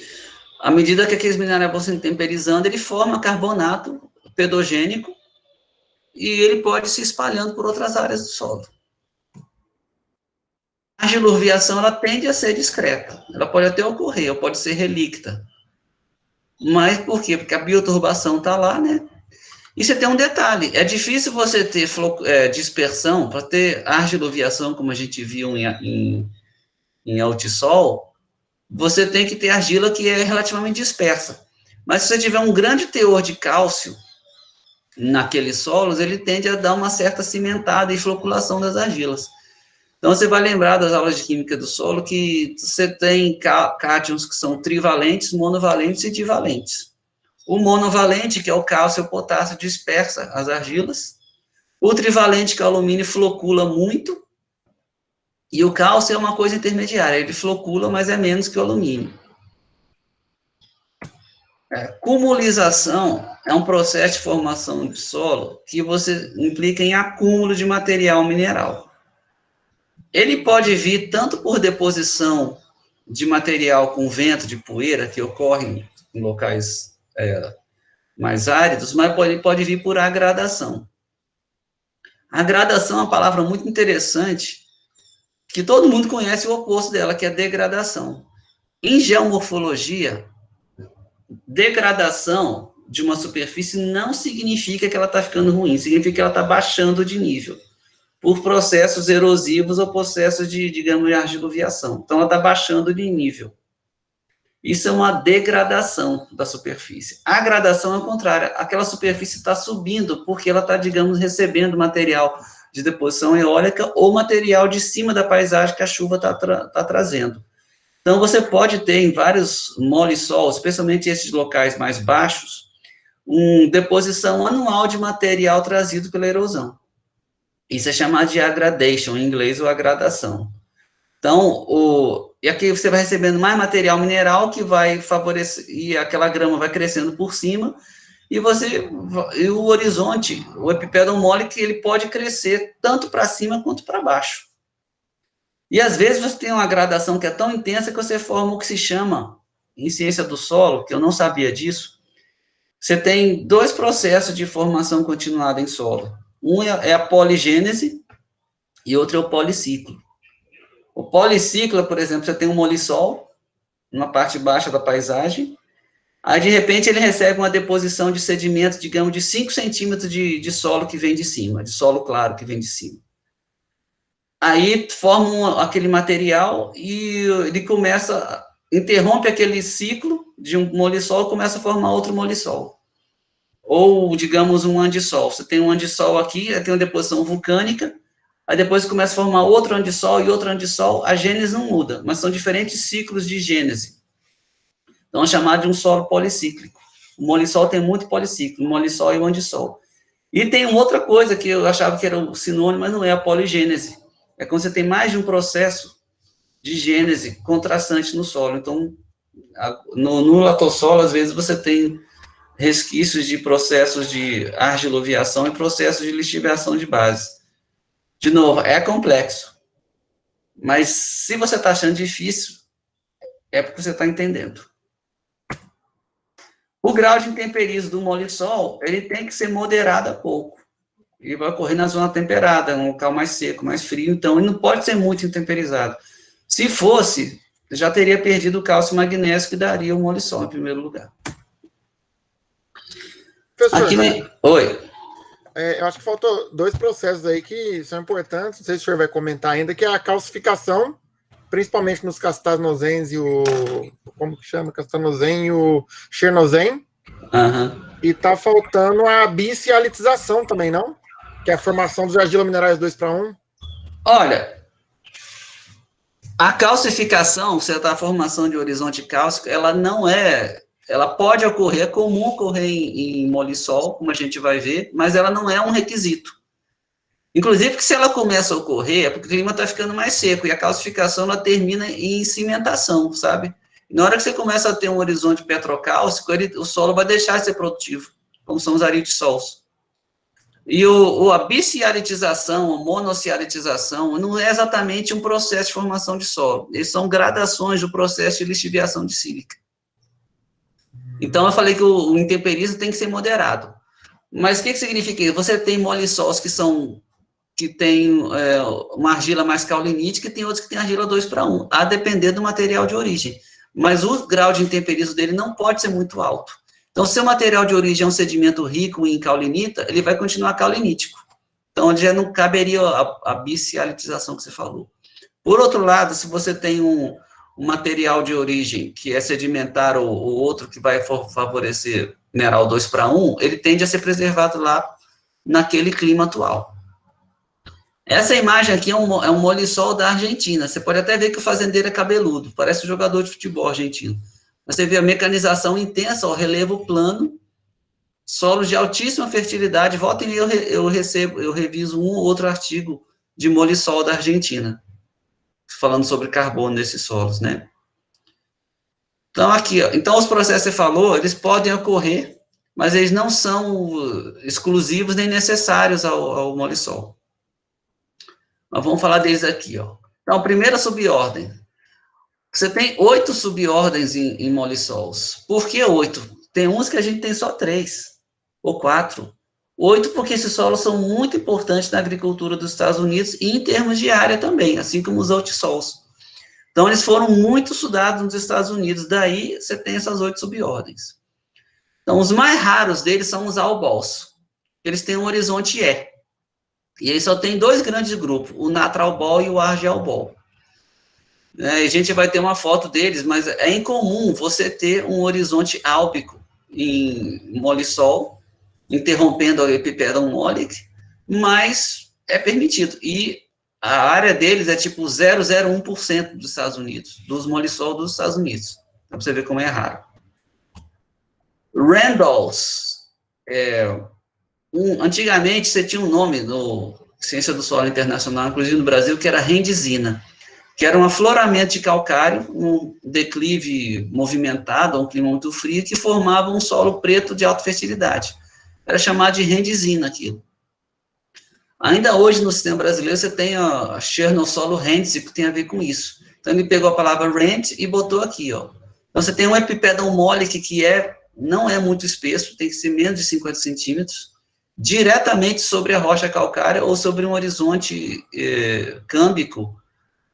à medida que aqueles minerais vão se temperizando, ele forma carbonato pedogênico e ele pode se espalhando por outras áreas do solo. A argiloviação, ela tende a ser discreta, ela pode até ocorrer, ou pode ser relicta. Mas por quê? Porque a bioturbação está lá, né? E você tem um detalhe, é difícil você ter dispersão, para ter argiloviação, como a gente viu em altissol, você tem que ter argila que é relativamente dispersa. Mas se você tiver um grande teor de cálcio naqueles solos, ele tende a dar uma certa cimentada e floculação das argilas. Então, você vai lembrar das aulas de química do solo que você tem cátions que são trivalentes, monovalentes e divalentes. O monovalente, que é o cálcio e o potássio, dispersa as argilas. O trivalente, que é o alumínio, flocula muito. E o cálcio é uma coisa intermediária, ele flocula, mas é menos que o alumínio. Cumulização é um processo de formação de solo que você implica em acúmulo de material mineral. Ele pode vir tanto por deposição de material com vento de poeira, que ocorre em locais mais áridos, mas pode vir por agradação. A gradação é uma palavra muito interessante, que todo mundo conhece o oposto dela, que é degradação. Em geomorfologia, degradação de uma superfície não significa que ela está ficando ruim, significa que ela está baixando de nível, por processos erosivos ou processos de, digamos, de argiloviação. Então, ela está baixando de nível. Isso é uma degradação da superfície. A gradação é o contrário, aquela superfície está subindo, porque ela está, digamos, recebendo material de deposição eólica ou material de cima da paisagem que a chuva está trazendo. Então, você pode ter em vários molissols, especialmente esses locais mais baixos, uma deposição anual de material trazido pela erosão. Isso é chamado de aggradation, em inglês, ou agradação. Então, e aqui você vai recebendo mais material mineral que vai favorecer, e aquela grama vai crescendo por cima, e o horizonte, o epipédon mole, que ele pode crescer tanto para cima quanto para baixo. E às vezes você tem uma gradação que é tão intensa que você forma o que se chama, em ciência do solo, que eu não sabia disso, você tem dois processos de formação continuada em solo. Um é a poligênese e outro é o policiclo. O policiclo, por exemplo, você tem um molissol, na parte baixa da paisagem, aí de repente ele recebe uma deposição de sedimento, digamos, de 5 centímetros de solo que vem de cima, de solo claro que vem de cima. Aí forma aquele material e ele interrompe aquele ciclo de um molissol e começa a formar outro molissol. Ou, digamos, um andissol. Você tem um andissol aqui, aí tem uma deposição vulcânica, aí depois começa a formar outro andissol e outro andissol, a gênese não muda, mas são diferentes ciclos de gênese. Então, é chamado de um solo policíclico. O molissol tem muito policiclo, o molissol e o andissol. E tem uma outra coisa que eu achava que era o sinônimo, mas não é a poligênese. É quando você tem mais de um processo de gênese contrastante no solo. Então, no latossolo, às vezes, você tem resquícios de processos de argiloviação e processos de lixiviação de base. De novo, é complexo. Mas se você está achando difícil, é porque você está entendendo. O grau de intemperismo do molissol, ele tem que ser moderado a pouco. Ele vai ocorrer na zona temperada, um local mais seco, mais frio, então ele não pode ser muito intemperizado. Se fosse, já teria perdido o cálcio e magnésio que daria o molissol em primeiro lugar. Professor, Aqui vem... Oi. eu acho que faltou dois processos aí que são importantes, não sei se o senhor vai comentar ainda, que é a calcificação, principalmente nos castanosens e o... como que chama? Castanosen e o chernosen. Uhum. E tá faltando a bicialitização também, não? Que é a formação dos argilominerais 2:1. Olha, a calcificação, a formação de horizonte cálcico, ela não é... Ela pode ocorrer, é comum ocorrer em molissol, como a gente vai ver, mas ela não é um requisito. Inclusive, que se ela começa a ocorrer, é porque o clima está ficando mais seco, e a calcificação, ela termina em cimentação, sabe? E na hora que você começa a ter um horizonte petrocálcico, o solo vai deixar de ser produtivo, como são os aridissols. E a bicialitização, a monocialitização, não é exatamente um processo de formação de solo, eles são gradações do processo de lixiviação de sílica. Então, eu falei que o intemperismo tem que ser moderado. Mas o que significa isso? Você tem molissols que tem uma argila mais caulinítica e tem outros que tem argila 2:1, a depender do material de origem. Mas o grau de intemperismo dele não pode ser muito alto. Então, se o material de origem é um sedimento rico em caulinita, ele vai continuar caulinítico. Então, já não caberia a bicialitização que você falou. Por outro lado, se você tem um material de origem que é sedimentar ou outro que vai favorecer mineral 2:1, ele tende a ser preservado lá naquele clima atual. Essa imagem aqui é um molissol da Argentina. Você pode até ver que o fazendeiro é cabeludo, parece um jogador de futebol argentino. Você vê a mecanização intensa, o relevo plano, solos de altíssima fertilidade. Volta e meia eu reviso um ou outro artigo de molissol da Argentina, falando sobre carbono nesses solos, né? Então, aqui, ó, então os processos que você falou, eles podem ocorrer, mas eles não são exclusivos nem necessários ao molissol. Mas vamos falar deles aqui, ó. Então, primeira subordem. Você tem 8 subordens em molissols. Por que 8? Tem uns que a gente tem só 3 ou 4. 8 porque esses solos são muito importantes na agricultura dos Estados Unidos e em termos de área também, assim como os altisols. Então, eles foram muito estudados nos Estados Unidos, daí você tem essas 8 subordens. Então, os mais raros deles são os albols. Eles têm um horizonte E. E aí só tem 2 grandes grupos, o natural ball e o argial ball. A gente vai ter uma foto deles, mas é incomum você ter um horizonte álbico em molissol, interrompendo o epipedon mole, mas é permitido. E a área deles é tipo 0,01% dos Estados Unidos, dos molissol dos Estados Unidos. Para você ver como é raro. Randalls. Antigamente você tinha um nome Ciência do Solo Internacional, inclusive no Brasil, que era rendizina, que era um afloramento de calcário, um declive movimentado, um clima muito frio, que formava um solo preto de alta fertilidade. Era chamado de rendizina aquilo. Ainda hoje, no sistema brasileiro, você tem a Chernossolo rhendice, que tem a ver com isso. Então, ele pegou a palavra rend e botou aqui, ó. Então, você tem um epipedon molic que não é muito espesso, tem que ser menos de 50 centímetros, diretamente sobre a rocha calcária ou sobre um horizonte câmbico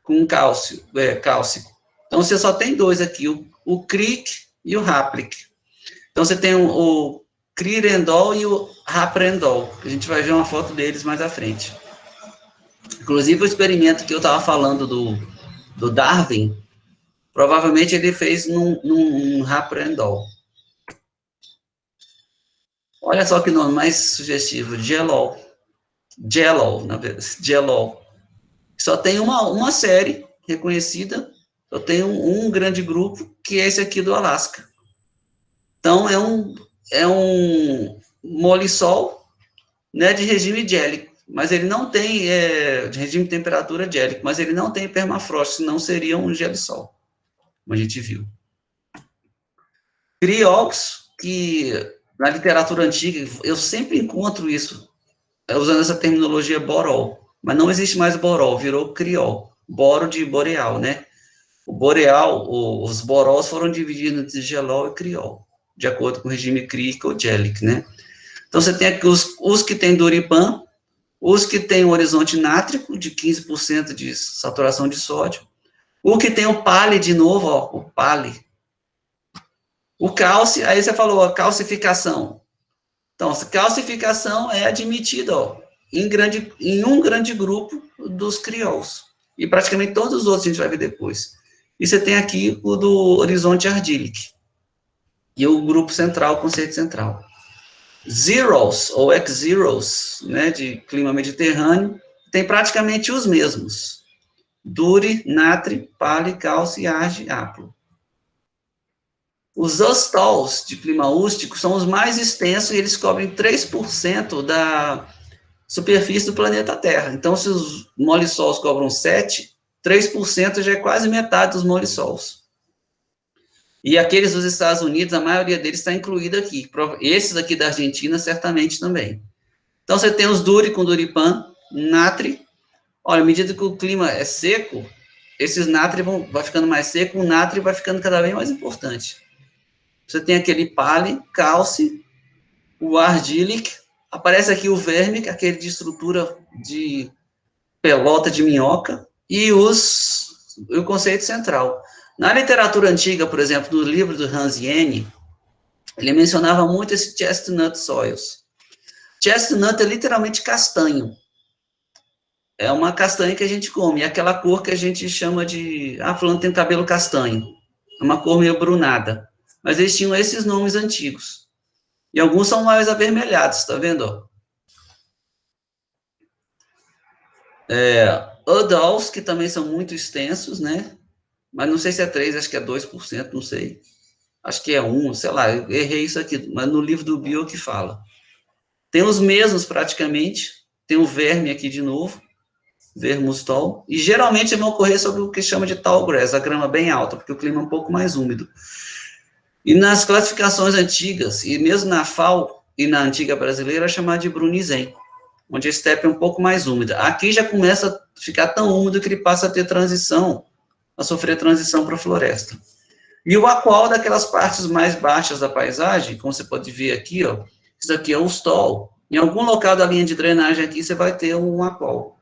com cálcico. Então, você só tem dois aqui, o cric e o raplic. Então, você tem o crirendol e o raprendol. A gente vai ver uma foto deles mais à frente. Inclusive, o experimento que eu estava falando do Darwin, provavelmente ele fez num raprendol. Olha só que nome mais sugestivo, Gelol, na verdade, Gelol. Só tem uma série reconhecida, só tem um grande grupo, que é esse aqui do Alasca. Então, é um molissol, né, de regime gélico, mas ele não tem, de regime de temperatura gélico, mas ele não tem permafrost, senão seria um gelissol, como a gente viu. Criox, que na literatura antiga, eu sempre encontro isso, usando essa terminologia borol, mas não existe mais borol, virou criol, boro de boreal, né? O boreal, os boróis foram divididos entre gelol e criol, de acordo com o regime críico ou gélico, né? Então, você tem aqui os que tem duripan, os que tem um horizonte nátrico, de 15% de saturação de sódio, o que tem o pali de novo, ó, o pali. O cálcio, aí você falou, a calcificação. Então, a calcificação é admitida, ó, em um grande grupo dos criols. E praticamente todos os outros a gente vai ver depois. E você tem aqui o do horizonte ardílico. E o grupo central, o conceito central. Zeros, ou ex-zeros, né, de clima mediterrâneo, tem praticamente os mesmos. Duri, natri, pali, cálcio, arge, aplo. Os astols de clima ústico são os mais extensos e eles cobrem 3% da superfície do planeta Terra. Então, se os molissols cobram 7%, 3% já é quase metade dos molissols. E aqueles dos Estados Unidos, a maioria deles está incluída aqui. Esses aqui da Argentina, certamente também. Então, você tem os duri com duripan, natri. Olha, à medida que o clima é seco, esses natri vai ficando mais seco, o natri vai ficando cada vez mais importante. Você tem aquele pali, cálcio, o ardílico, aparece aqui o verme, aquele de estrutura de pelota de minhoca, e o conceito central. Na literatura antiga, por exemplo, no livro do Hans Jenne, ele mencionava muito esse chestnut soils. Chestnut é literalmente castanho. É uma castanha que a gente come, é aquela cor que a gente chama de... fulano tem cabelo castanho. É uma cor meio brunada. Mas eles tinham esses nomes antigos. E alguns são mais avermelhados, tá vendo? Udals, que também são muito extensos, né? Mas não sei se é 3, acho que é 2%, não sei. Acho que é 1, sei lá, eu errei isso aqui, mas no livro do Bio que fala. Tem os mesmos praticamente, tem o verme aqui de novo, vermustol, e geralmente vão ocorrer sobre o que chama de tall grass, a grama bem alta, porque o clima é um pouco mais úmido. E nas classificações antigas, e mesmo na FAO e na antiga brasileira, é chamado de brunizem, onde a estepe é um pouco mais úmida. Aqui já começa a ficar tão úmido que ele passa a ter transição, a sofrer transição para a floresta. E o aqual daquelas partes mais baixas da paisagem, como você pode ver aqui, ó, isso aqui é um stall. Em algum local da linha de drenagem aqui, você vai ter um aqual.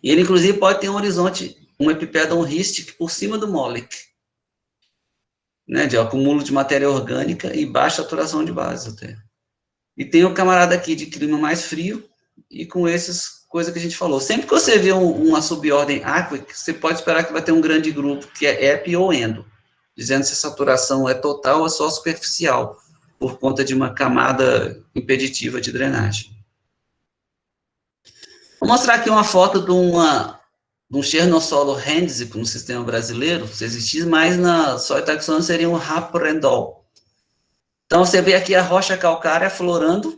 E ele, inclusive, pode ter um horizonte, um epipedon rhystic por cima do molic, né, de acúmulo de matéria orgânica e baixa saturação de base até. E tem o camarada aqui de clima mais frio, e com essas coisas que a gente falou. Sempre que você vê uma subordem aquícola, você pode esperar que vai ter um grande grupo, que é epi ou endo, dizendo se a saturação é total ou só superficial, por conta de uma camada impeditiva de drenagem. Vou mostrar aqui uma foto de um chernossolo rhendice no sistema brasileiro, se existisse, mas na soil taxonomy seria um raprendol. Então, você vê aqui a rocha calcária aflorando,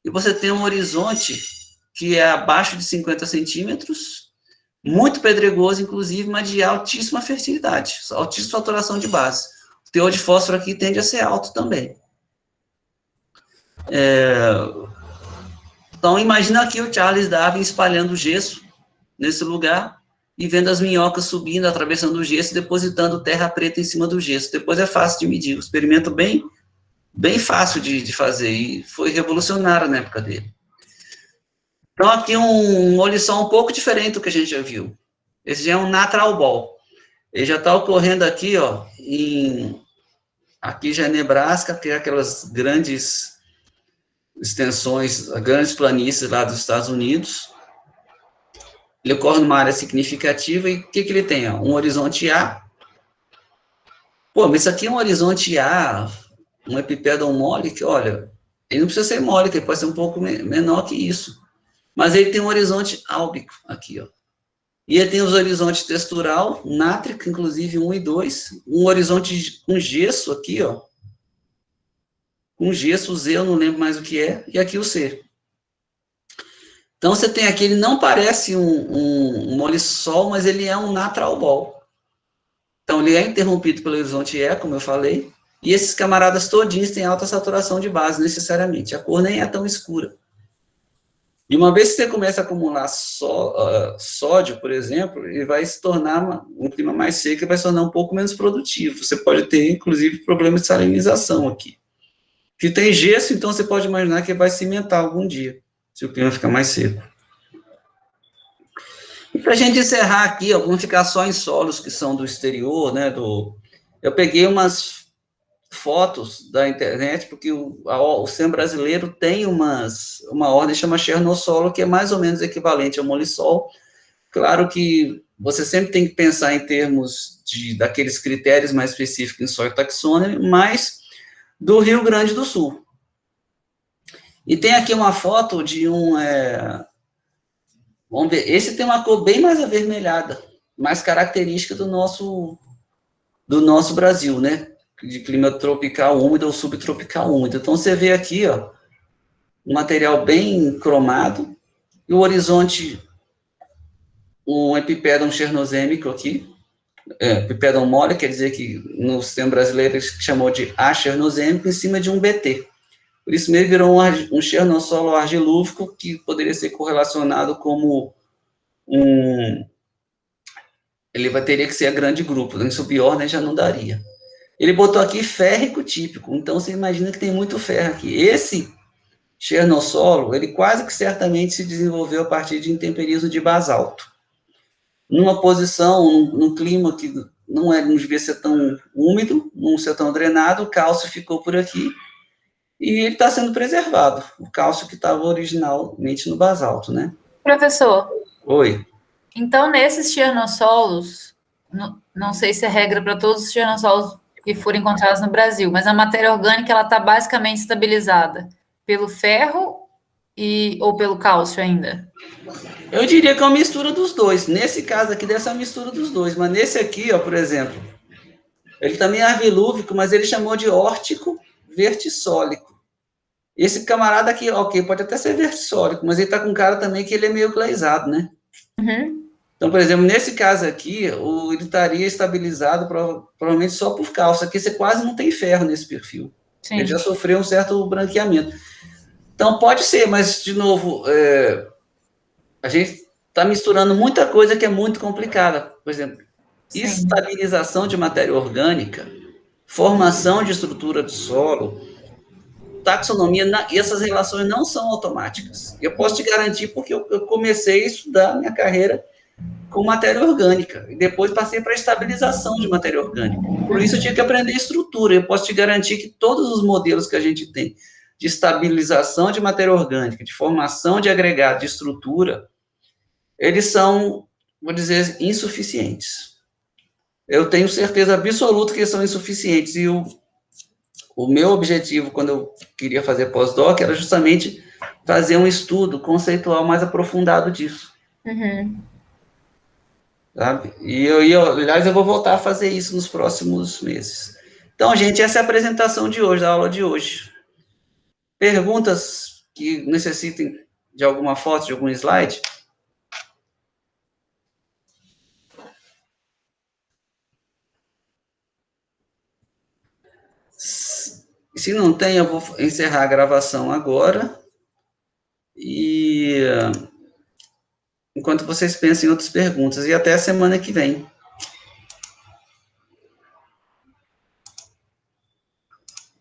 e você tem um horizonte que é abaixo de 50 centímetros, muito pedregoso, inclusive, mas de altíssima fertilidade, altíssima saturação de base. O teor de fósforo aqui tende a ser alto também. Então, imagina aqui o Charles Darwin espalhando gesso nesse lugar e vendo as minhocas subindo, atravessando o gesso e depositando terra preta em cima do gesso. Depois é fácil de medir, um experimento bem fácil de fazer, e foi revolucionário na época dele. Então, aqui um olisol um pouco diferente do que a gente já viu. Esse já é um natural ball. Ele já está ocorrendo aqui, ó, aqui já é Nebraska, que é aquelas grandes extensões, grandes planícies lá dos Estados Unidos. Ele ocorre numa área significativa, e o que ele tem? Ó? Um horizonte A. Pô, mas isso aqui é um horizonte A, um epipedon mole, que, olha, ele não precisa ser mole, ele pode ser um pouco menor que isso. Mas ele tem um horizonte álbico aqui, ó. E ele tem os horizontes textural, nátrico, inclusive 1 e 2, um horizonte com gesso aqui, ó. Com gesso, o Z eu não lembro mais o que é, e aqui o C. Então, você tem aqui, ele não parece um molisol, mas ele é um natural ball. Então, ele é interrompido pelo horizonte E, como eu falei, e esses camaradas todinhos têm alta saturação de base, necessariamente. A cor nem é tão escura. E uma vez que você começa a acumular sódio, por exemplo, ele vai se tornar um clima mais seco e vai se tornar um pouco menos produtivo. Você pode ter, inclusive, problemas de salinização aqui. Se tem gesso, então você pode imaginar que vai cimentar algum dia, se o clima ficar mais seco. E para a gente encerrar aqui, ó, vamos ficar só em solos que são do exterior, né? Eu peguei umas fotos da internet, porque o SEM brasileiro tem uma ordem que chama Chernossolo, que é mais ou menos equivalente ao molisol. Claro que você sempre tem que pensar em termos daqueles critérios mais específicos em soil taxonomy, mas do Rio Grande do Sul. E tem aqui uma foto de vamos ver, esse tem uma cor bem mais avermelhada, mais característica do nosso Brasil, né? De clima tropical úmido ou subtropical úmido. Então, você vê aqui, ó, um material bem cromado, e o horizonte, um epipedon chernozêmico aqui, epipedon mole, quer dizer que no sistema brasileiro ele chamou de A chernozêmico, em cima de um BT. Por isso mesmo virou um chernossolo argilúvico, que poderia ser correlacionado como teria que ser a grande grupo, em subordem já não daria. Ele botou aqui férrico típico, então você imagina que tem muito ferro aqui. Esse chernossolo, ele quase que certamente se desenvolveu a partir de intemperismo de basalto. Numa posição, num clima que não devia ser tão úmido, não ser tão drenado, o cálcio ficou por aqui, e ele está sendo preservado, o cálcio que estava originalmente no basalto, né? Professor. Oi. Então, nesses chernossolos, não sei se é regra para todos os chernossolos que foram encontrados no Brasil, mas a matéria orgânica ela está basicamente estabilizada pelo ferro ou pelo cálcio ainda? Eu diria que é uma mistura dos dois. Nesse caso aqui, deve ser uma mistura dos dois, mas nesse aqui, ó, por exemplo, ele também é arvilúvico, mas ele chamou de órtico vertissólico. Esse camarada aqui, ok, pode até ser vertissólico, mas ele está com cara também que ele é meio glazado, né? Uhum. Então, por exemplo, nesse caso aqui, ele estaria estabilizado provavelmente só por cálcio. Aqui você quase não tem ferro nesse perfil. Sim. Ele já sofreu um certo branqueamento. Então, pode ser, mas, de novo, a gente está misturando muita coisa que é muito complicada. Por exemplo, sim, estabilização de matéria orgânica, formação de estrutura do solo, taxonomia, e essas relações não são automáticas. Eu posso te garantir porque eu comecei a estudar minha carreira com matéria orgânica, e depois passei para estabilização de matéria orgânica. Por isso eu tinha que aprender estrutura. Eu posso te garantir que todos os modelos que a gente tem de estabilização de matéria orgânica, de formação de agregado, de estrutura, eles são, vou dizer, insuficientes. Eu tenho certeza absoluta que eles são insuficientes, e o meu objetivo, quando eu queria fazer pós-doc, era justamente fazer um estudo conceitual mais aprofundado disso. Uhum. Sabe? Aliás, eu vou voltar a fazer isso nos próximos meses. Então, gente, essa é a apresentação de hoje, da aula de hoje. Perguntas que necessitem de alguma foto, de algum slide? Se não tem, eu vou encerrar a gravação agora. E enquanto vocês pensam em outras perguntas. E até a semana que vem.